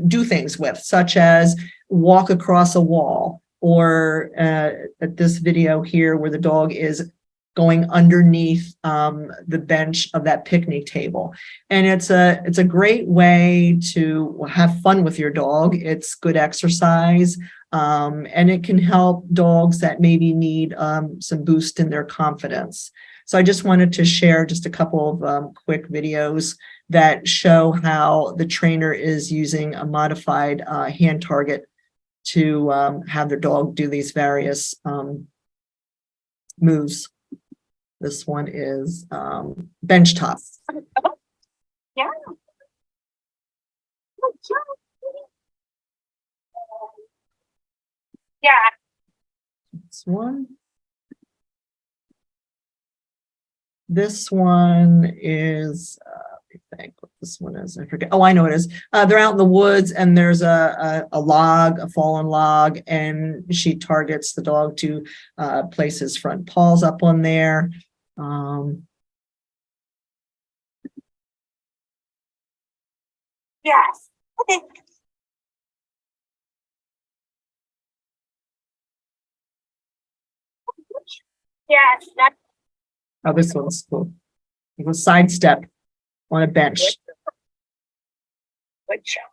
do things with, such as walk across a wall, or at this video here where the dog is going underneath the bench of that picnic table. And it's a great way to have fun with your dog. It's good exercise, and it can help dogs that maybe need some boost in their confidence. So I just wanted to share just a couple of quick videos that show how the trainer is using a modified hand target to have their dog do these various moves. This one is bench top. Yeah. Yeah. This one. This one is, I think what this one is, I forget. Oh, I know what it is. They're out in the woods and there's a log, a fallen log, and she targets the dog to place his front paws up on there. Yes. Okay. Yes. That's Oh, this one's cool. You can sidestep on a bench. good job.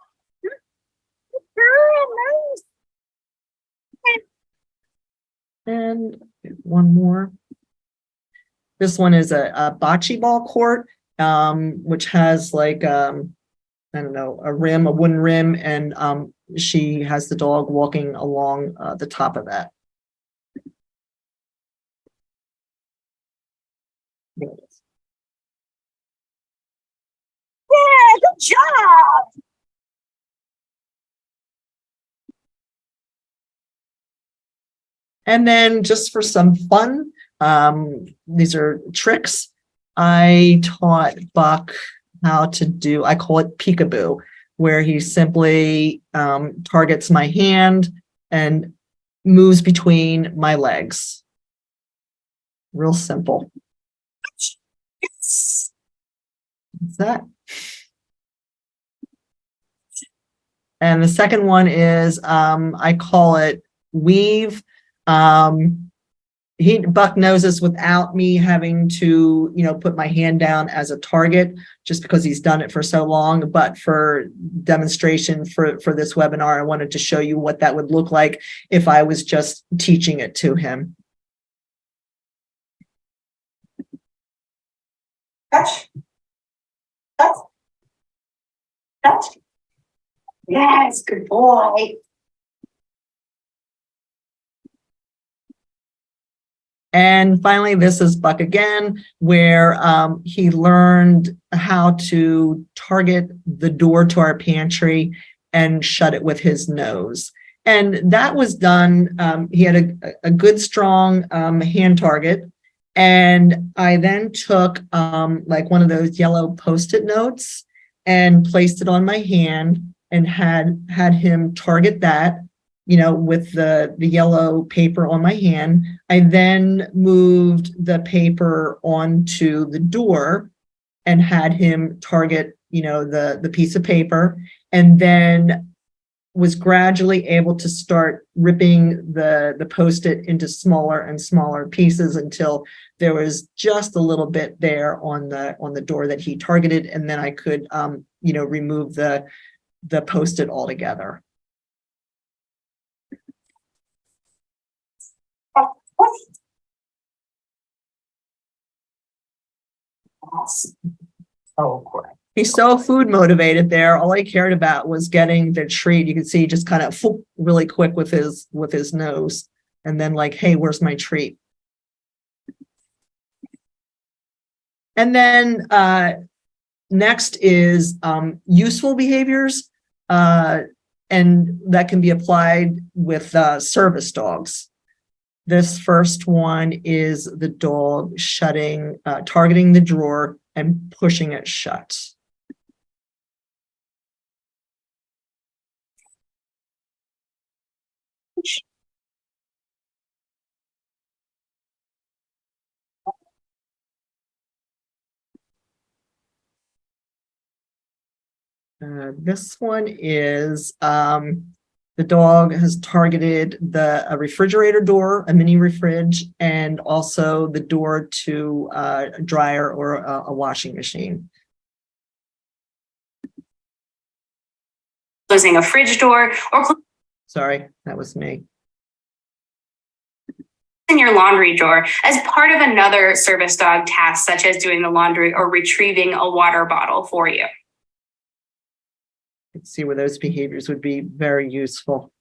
Very nice. And one more. This one is a bocce ball court, which has like, I don't know, a rim, a wooden rim, and she has the dog walking along the top of that. There it is. Yeah, good job. And then just for some fun, these are tricks. I taught Buck how to do, I call it peekaboo, where he simply targets my hand and moves between my legs. Real simple. Yes. What's that? And the second one is, I call it weave. Buck knows this without me having to, put my hand down as a target, just because he's done it for so long. But for demonstration for this webinar, I wanted to show you what that would look like if I was just teaching it to him. Touch. Touch. Touch. Yes, good boy. And finally, this is Buck again, where he learned how to target the door to our pantry and shut it with his nose. And that was done, he had a good, strong hand target. And I then took like one of those yellow Post-it notes and placed it on my hand and had him target that, with the yellow paper on my hand. I then moved the paper onto the door and had him target, the piece of paper, and then was gradually able to start ripping the Post-it into smaller and smaller pieces until there was just a little bit there on the door that he targeted, and then I could remove the Post-it altogether. Oh, great. He's so food motivated there. All I cared about was getting the treat. You can see he just kind of really quick with his nose, and then like, hey, where's my treat? And then next is useful behaviors, and that can be applied with service dogs. This first one is the dog targeting the drawer and pushing it shut. This one is the dog has targeted a refrigerator door, a mini fridge, and also the door to a dryer or a washing machine. Closing a fridge door or Sorry, that was me. in your laundry drawer as part of another service dog task, such as doing the laundry or retrieving a water bottle for you. Let's see where those behaviors would be very useful.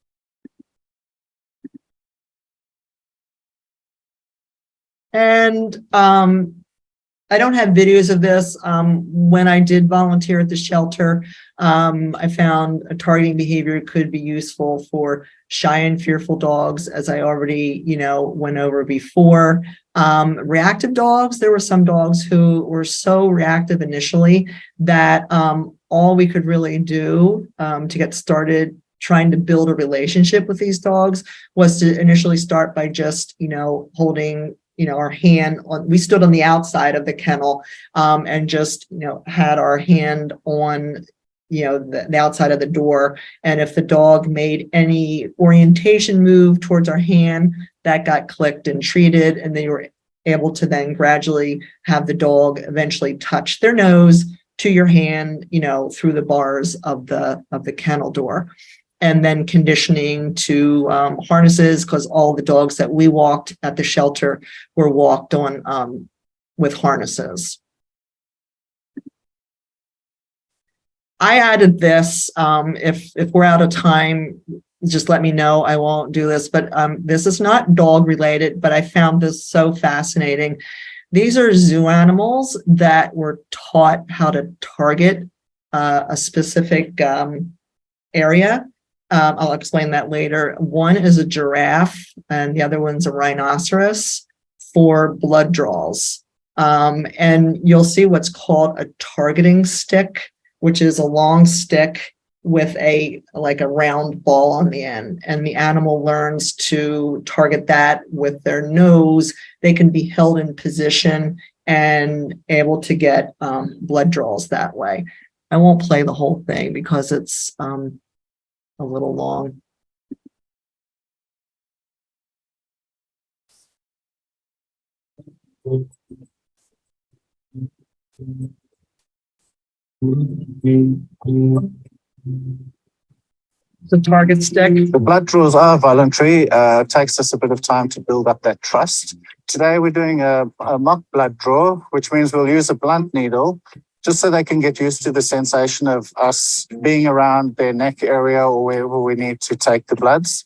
And I don't have videos of this. When I did volunteer at the shelter, I found a targeting behavior could be useful for shy and fearful dogs, as I already, went over before. Reactive dogs, there were some dogs who were so reactive initially that all we could really do to get started trying to build a relationship with these dogs was to initially start by just, holding our hand on, we stood on the outside of the kennel and just, had our hand on, the outside of the door. And if the dog made any orientation move towards our hand, that got clicked and treated. And they were able to then gradually have the dog eventually touch their nose to your hand, through the bars of the kennel door. And then conditioning to harnesses, because all the dogs that we walked at the shelter were walked on with harnesses. I added this. If we're out of time, just let me know. I won't do this, but this is not dog related, but I found this so fascinating. These are zoo animals that were taught how to target a specific area. I'll explain that later. One is a giraffe and the other one's a rhinoceros for blood draws. And you'll see what's called a targeting stick, which is a long stick with a round ball on the end. And the animal learns to target that with their nose. They can be held in position and able to get blood draws that way. I won't play the whole thing because it's a little long. The target stick. The blood draws are voluntary. It takes us a bit of time to build up that trust. Today we're doing a mock blood draw, which means we'll use a blunt needle just so they can get used to the sensation of us being around their neck area or wherever we need to take the bloods.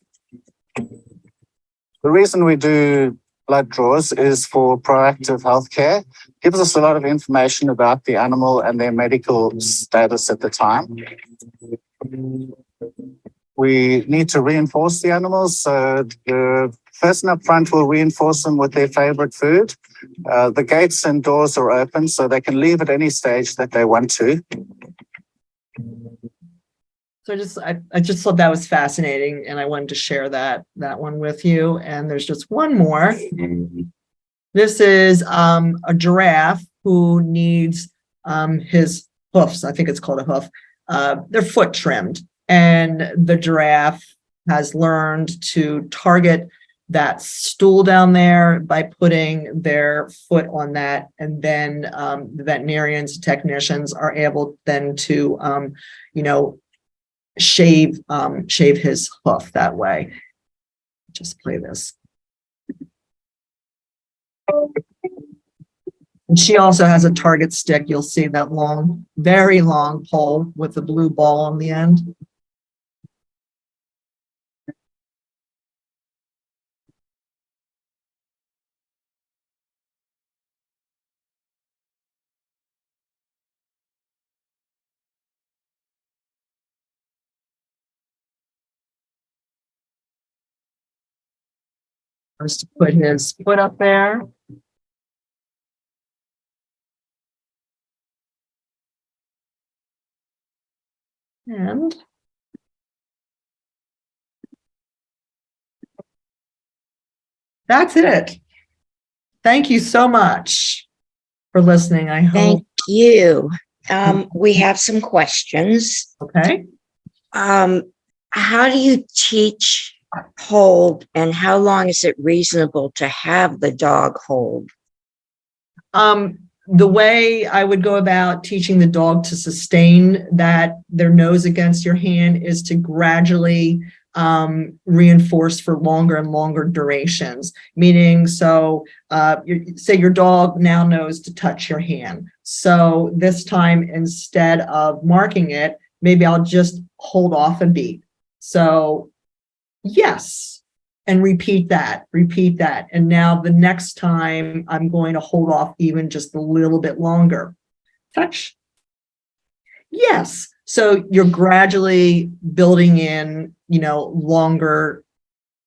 The reason we do blood draws is for proactive healthcare. It gives us a lot of information about the animal and their medical status at the time. We need to reinforce the animals. So the person up front will reinforce them with their favorite food. The gates and doors are open, so they can leave at any stage that they want to. So I just thought that was fascinating, and I wanted to share that one with you. And there's just one more. This is a giraffe who needs his hoofs, I think it's called a hoof, their foot trimmed. And the giraffe has learned to target that stool down there by putting their foot on that. And then the veterinarians, technicians are able then to, shave his hoof that way. Just play this. And she also has a target stick. You'll see that long, very long pole with the blue ball on the end. First to put his foot up there. And that's it. Thank you so much for listening. I hope. Thank you. We have some questions. Okay. How do you teach hold, and how long is it reasonable to have the dog hold? The way I would go about teaching the dog to sustain that their nose against your hand is to gradually reinforce for longer and longer durations. Meaning, so say your dog now knows to touch your hand. So this time, instead of marking it, maybe I'll just hold off a beat. So yes. And repeat that. And now the next time I'm going to hold off even just a little bit longer. Touch. Yes. So you're gradually building in, longer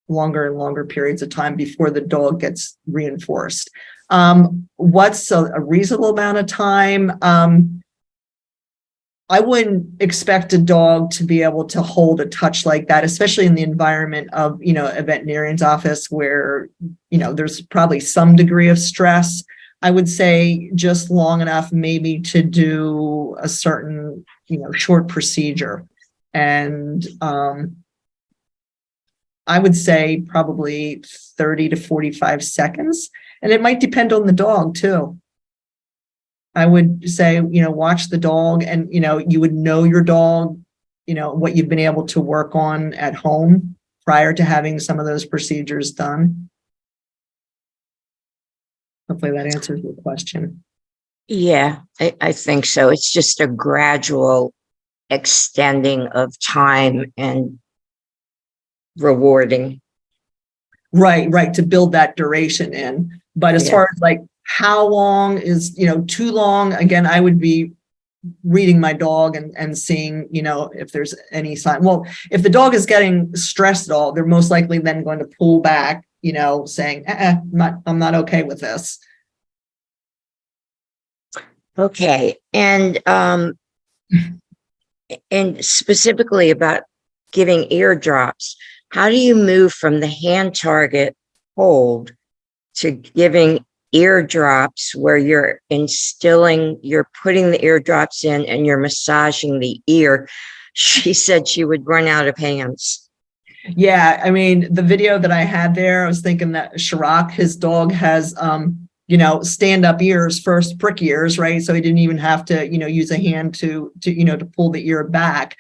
and longer periods of time before the dog gets reinforced. What's a reasonable amount of time? I wouldn't expect a dog to be able to hold a touch like that, especially in the environment of, a veterinarian's office where, there's probably some degree of stress. I would say just long enough maybe to do a certain, short procedure. And I would say probably 30 to 45 seconds. And it might depend on the dog too. I would say, watch the dog, and, you would know your dog, what you've been able to work on at home prior to having some of those procedures done. Hopefully that answers your question. Yeah, I think so. It's just a gradual extending of time and rewarding. Right. To build that duration in. But as far as like how long is, too long, again, I would be reading my dog and seeing, if there's any sign. Well, if the dog is getting stressed at all, they're most likely then going to pull back, saying, I'm not okay with this. Okay. And specifically about giving eardrops, how do you move from the hand target hold to giving eardrops where you're putting the eardrops in and you're massaging the ear? She said she would run out of hands. Yeah, I mean, the video that I had there, I was thinking that Chirac, his dog, has stand-up ears, first prick ears, right? So he didn't even have to, use a hand to pull the ear back.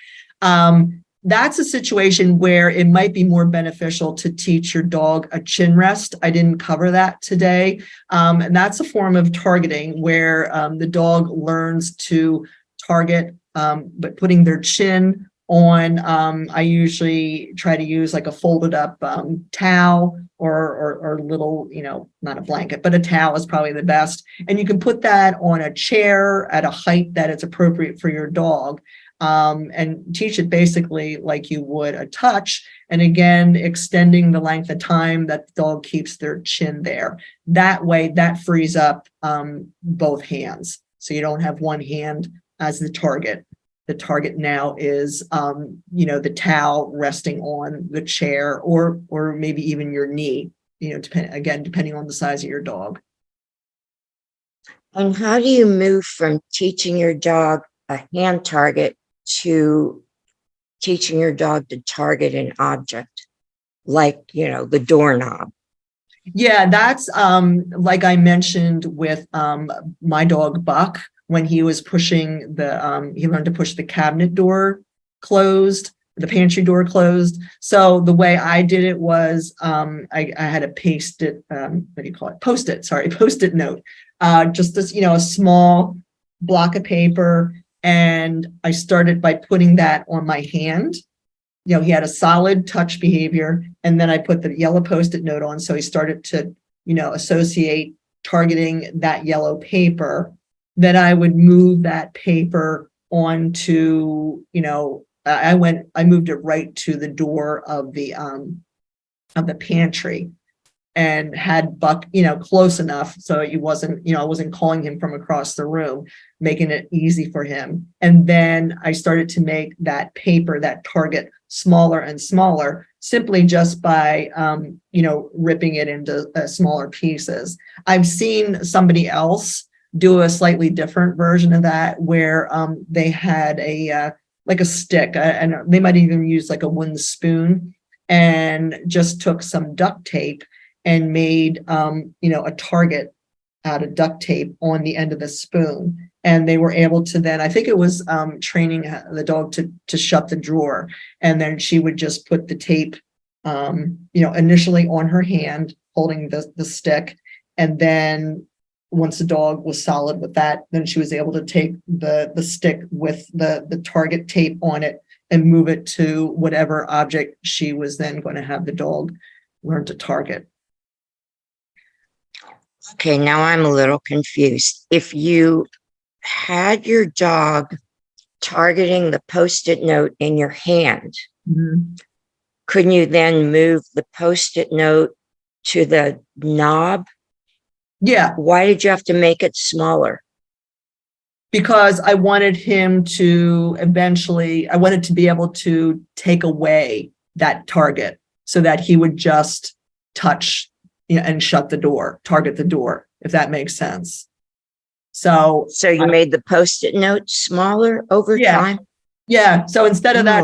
That's a situation where it might be more beneficial to teach your dog a chin rest. I didn't cover that today. And that's a form of targeting where the dog learns to target, but putting their chin on. I usually try to use like a folded up towel or little, not a blanket, but a towel is probably the best. And you can put that on a chair at a height that is appropriate for your dog. And teach it basically like you would a touch. And again, extending the length of time that the dog keeps their chin there. That way, that frees up both hands. So you don't have one hand as the target. The target now is, the towel resting on the chair or maybe even your knee, depending on the size of your dog. And how do you move from teaching your dog a hand target to teaching your dog to target an object, like, the doorknob? Yeah, that's like I mentioned with my dog Buck, when he was pushing he learned to push the cabinet door closed, the pantry door closed. So the way I did it was I had a Post-it note, just this, a small block of paper. And I started by putting that on my hand. He had a solid touch behavior, and then I put the yellow Post-it note on. So he started to, associate targeting that yellow paper. Then I would move that paper onto, I moved it right to the door of the pantry, and had Buck, close enough so it wasn't, I wasn't calling him from across the room, making it easy for him. And then I started to make that paper, that target, smaller and smaller, simply just by, ripping it into smaller pieces. I've seen somebody else do a slightly different version of that, where they had like a stick, and they might even use like a wooden spoon, and just took some duct tape and made, a target out of duct tape on the end of the spoon. And they were able to then, I think it was training the dog to shut the drawer. And then she would just put the tape, initially on her hand, holding the stick. And then once the dog was solid with that, then she was able to take the stick with the target tape on it and move it to whatever object she was then going to have the dog learn to target. Okay, now I'm a little confused. If you had your dog targeting the Post-it note in your hand, couldn't you then move the Post-it note to the knob? Yeah. Why did you have to make it smaller? Because I wanted him to I wanted to be able to take away that target so that he would just touch and shut the door, target the door, if that makes sense. So you made the Post-it note smaller over time? Yeah. So instead of that,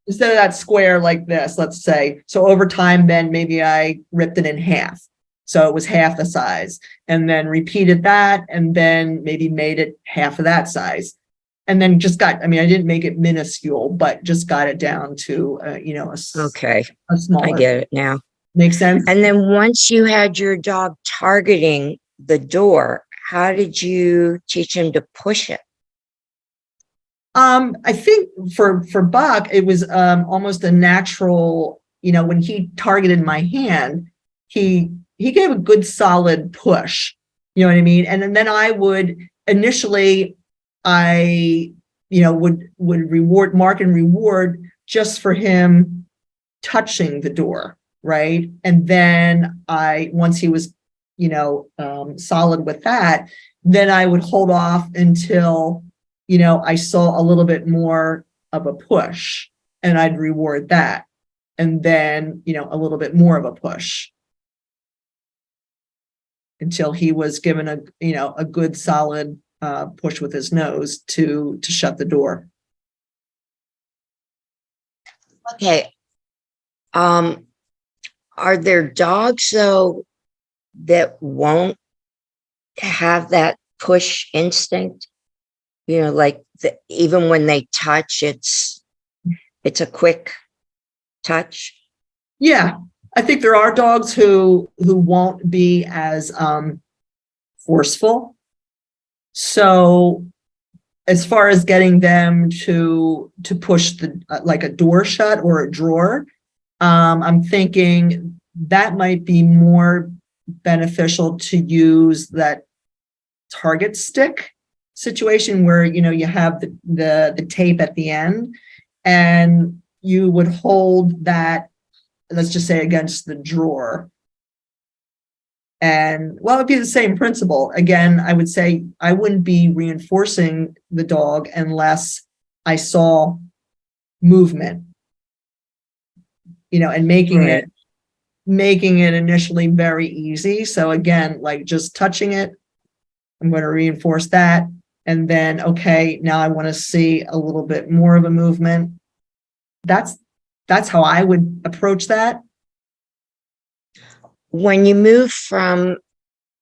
instead of that square like this, let's say, so over time, then maybe I ripped it in half. So it was half the size, and then repeated that, and then maybe made it half of that size. And then just I didn't make it minuscule, but just got it down to, a smaller. I get it now. Makes sense. And then once you had your dog targeting the door, how did you teach him to push it? I think for Buck, it was almost a natural, when he targeted my hand, he gave a good solid push, you know what I mean? And then I would initially, would mark and reward just for him touching the door. Right. And then once he was, solid with that, then I would hold off until, I saw a little bit more of a push, and I'd reward that. And then, a little bit more of a push until he was given a good solid push with his nose to shut the door. Okay. Are there dogs, though, that won't have that push instinct? Even when they touch, it's a quick touch? Yeah, I think there are dogs who won't be as forceful. So as far as getting them to push like a door shut or a drawer, I'm thinking that might be more beneficial to use that target stick situation where, you have the tape at the end, and you would hold that, let's just say, against the drawer. And it'd be the same principle. Again, I would say I wouldn't be reinforcing the dog unless I saw movement. And making it initially very easy. So again, like just touching it, I'm going to reinforce that. And then, okay, now I want to see a little bit more of a movement. That's how I would approach that. When you move from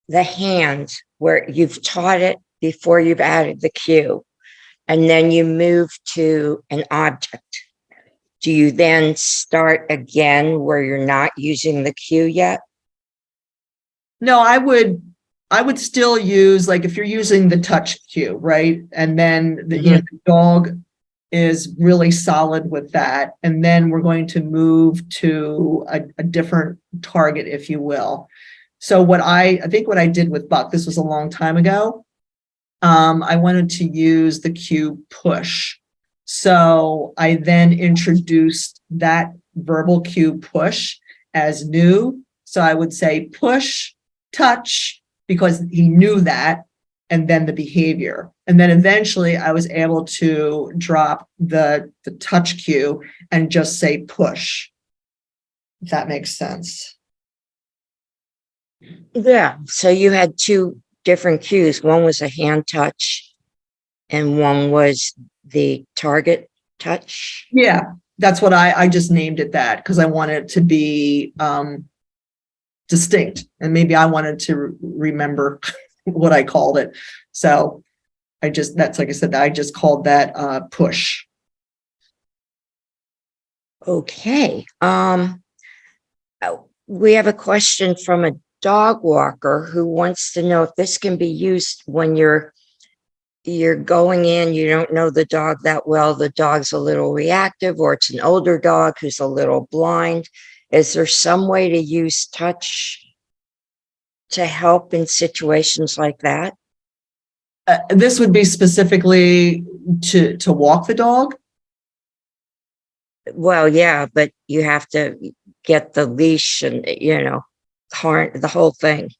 the hand where you've taught it before you've added the cue, and then you move to an object, do you then start again where you're not using the cue yet? No, I would still use, like, if you're using the touch cue, right? And then the, you know, the dog is really solid with that. And then we're going to move to a different target, if you will. So I think what I did with Buck, this was a long time ago. I wanted to use the cue push. So I then introduced that verbal cue push as new. So I would say push, touch, because he knew that, and then the behavior. And then eventually I was able to drop the touch cue and just say push, if that makes sense. Yeah. So you had two different cues. One was a hand touch and one was the target touch. Yeah, that's what I just named it that, because I want it to be distinct, and maybe I wanted to remember what I called it. So that's like I said, I just called that push. Okay. We have a question from a dog walker who wants to know if this can be used when you're going in, you don't know the dog that well, the dog's a little reactive, or it's an older dog who's a little blind. Is there some way to use touch to help in situations like that? This would be specifically to walk the dog? Well, yeah, but you have to get the leash and, the whole thing.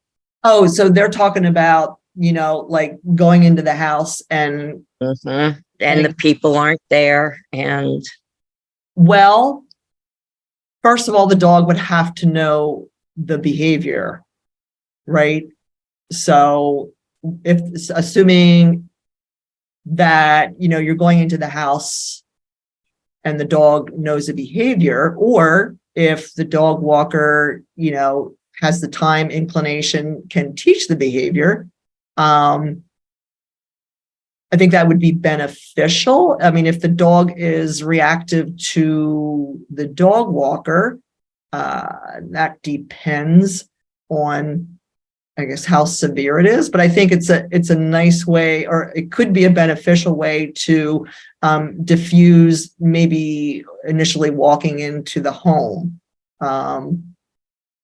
Oh, so they're talking about, like going into the house and the people aren't there. And well, first of all, the dog would have to know the behavior, right? So if assuming that, you're going into the house and the dog knows the behavior, or if the dog walker, has the time, inclination, can teach the behavior, I think that would be beneficial. I mean, if the dog is reactive to the dog walker, that depends on, I guess, how severe it is. But I think it's a nice way, or it could be a beneficial way to diffuse maybe initially walking into the home.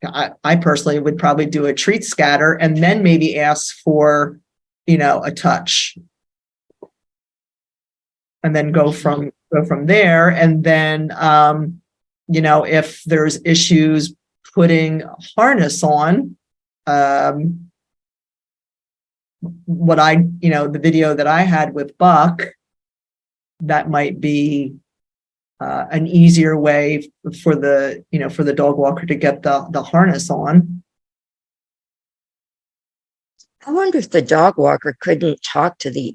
I personally would probably do a treat scatter and then maybe ask for, a touch, and then go from there. And then, if there's issues putting harness on, the video that I had with Buck, that might be an easier way for the dog walker to get the harness on. I wonder if the dog walker couldn't talk to the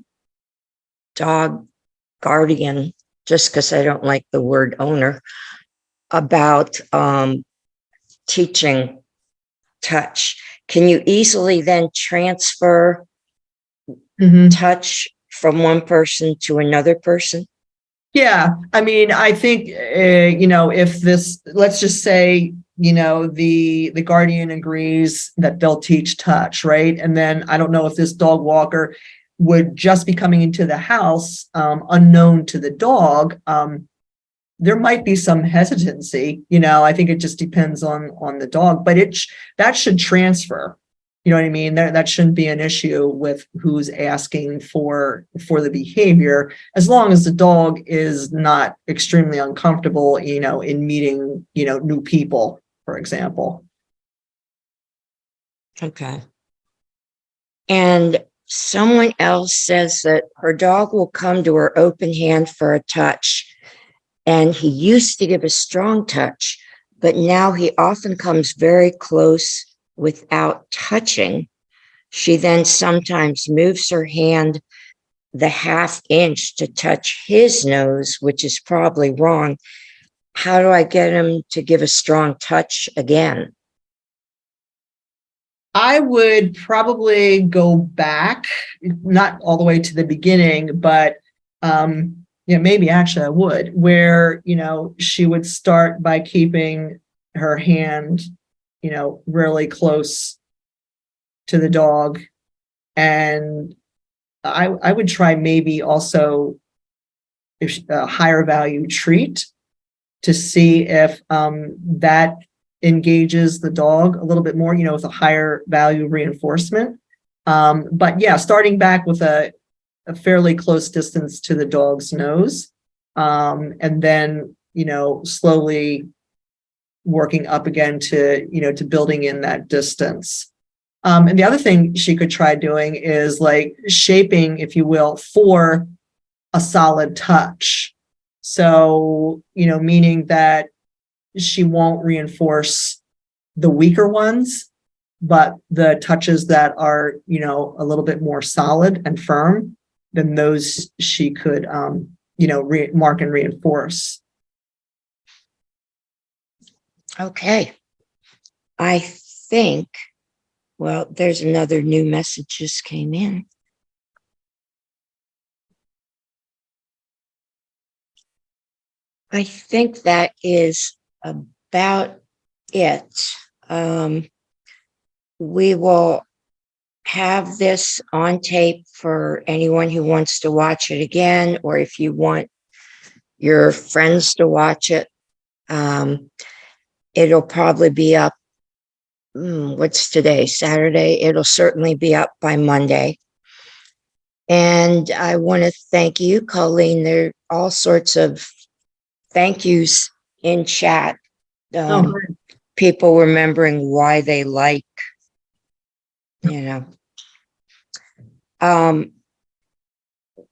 dog guardian, just because I don't like the word owner, about teaching touch. Can you easily then transfer touch from one person to another person? Yeah, I mean, I think, if this, let's just say, the guardian agrees that they'll teach touch, right? And then I don't know if this dog walker would just be coming into the house unknown to the dog. There might be some hesitancy, I think it just depends on the dog, but that should transfer. You know what I mean? That shouldn't be an issue with who's asking for the behavior, as long as the dog is not extremely uncomfortable, in meeting, new people, for example. Okay. And someone else says that her dog will come to her open hand for a touch, and he used to give a strong touch, but now he often comes very close without touching. She then sometimes moves her hand the ½ inch to touch his nose, which is probably wrong. How do I get him to give a strong touch again? I would probably go back, not all the way to the beginning, but maybe actually I would, where, she would start by keeping her hand, really close to the dog. And I would try maybe also if a higher value treat to see if that engages the dog a little bit more, with a higher value reinforcement. But yeah, starting back with a fairly close distance to the dog's nose, and then, slowly working up again to building in that distance. And the other thing she could try doing is like shaping, if you will, for a solid touch. So, meaning that she won't reinforce the weaker ones, but the touches that are, a little bit more solid and firm, then those she could, mark and reinforce. Okay. I think, well, there's another new message just came in. I think that is about it. We will have this on tape for anyone who wants to watch it again, or if you want your friends to watch it. It'll probably be up, what's today, Saturday? It'll certainly be up by Monday. And I want to thank you, Colleen. There are all sorts of thank yous in chat. People remembering why they like,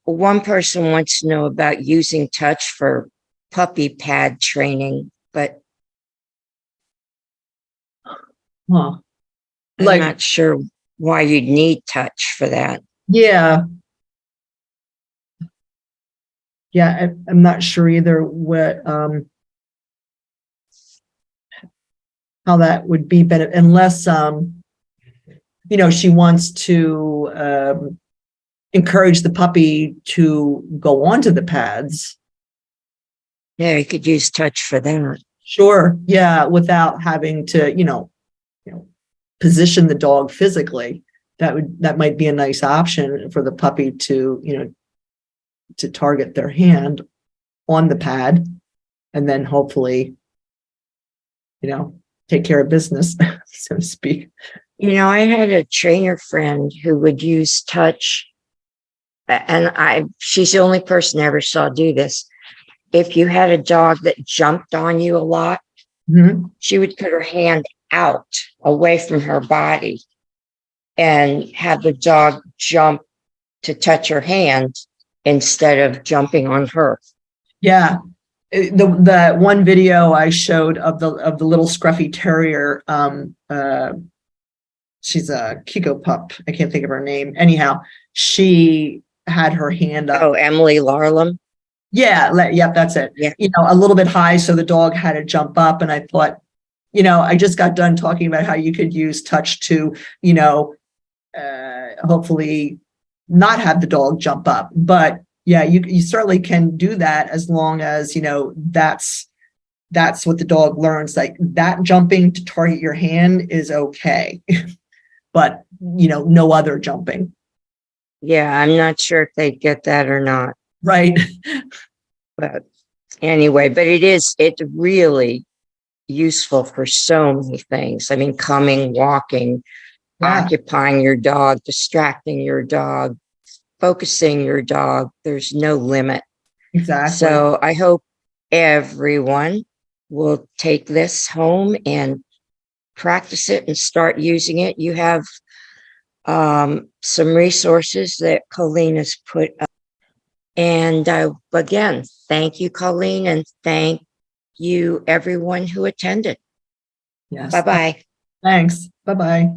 one person wants to know about using touch for puppy pad training, but I'm not sure why you'd need touch for that. Yeah. Yeah, I'm not sure either what how that would be better, unless she wants to encourage the puppy to go onto the pads. Yeah, you could use touch for that. Sure. Yeah, without having to, position the dog physically. That might be a nice option for the puppy to, to target their hand on the pad, and then hopefully, take care of business, so to speak. I had a trainer friend who would use touch, and she's the only person I ever saw do this. If you had a dog that jumped on you a lot, she would put her hand out away from her body and have the dog jump to touch her hand instead of jumping on her. Yeah. The one video I showed of the little scruffy terrier, she's a Kiko pup. I can't think of her name. Anyhow, she had her hand up. Oh, Emily Larlam. Yeah, yep, that's it. Yeah. A little bit high, so the dog had to jump up. And I thought, I just got done talking about how you could use touch to, hopefully not have the dog jump up. But yeah, you certainly can do that as long as, that's what the dog learns. Like that jumping to target your hand is okay, but, no other jumping. Yeah, I'm not sure if they'd get that or not. Right. But anyway, but it's really useful for so many things. I mean, coming, walking, occupying your dog, distracting your dog, focusing your dog. There's no limit. Exactly. So I hope everyone will take this home and practice it and start using it. You have some resources that Colleen has put up. And again, thank you, Colleen, and thank you, everyone who attended. Yes. Bye-bye. Thanks. Bye-bye.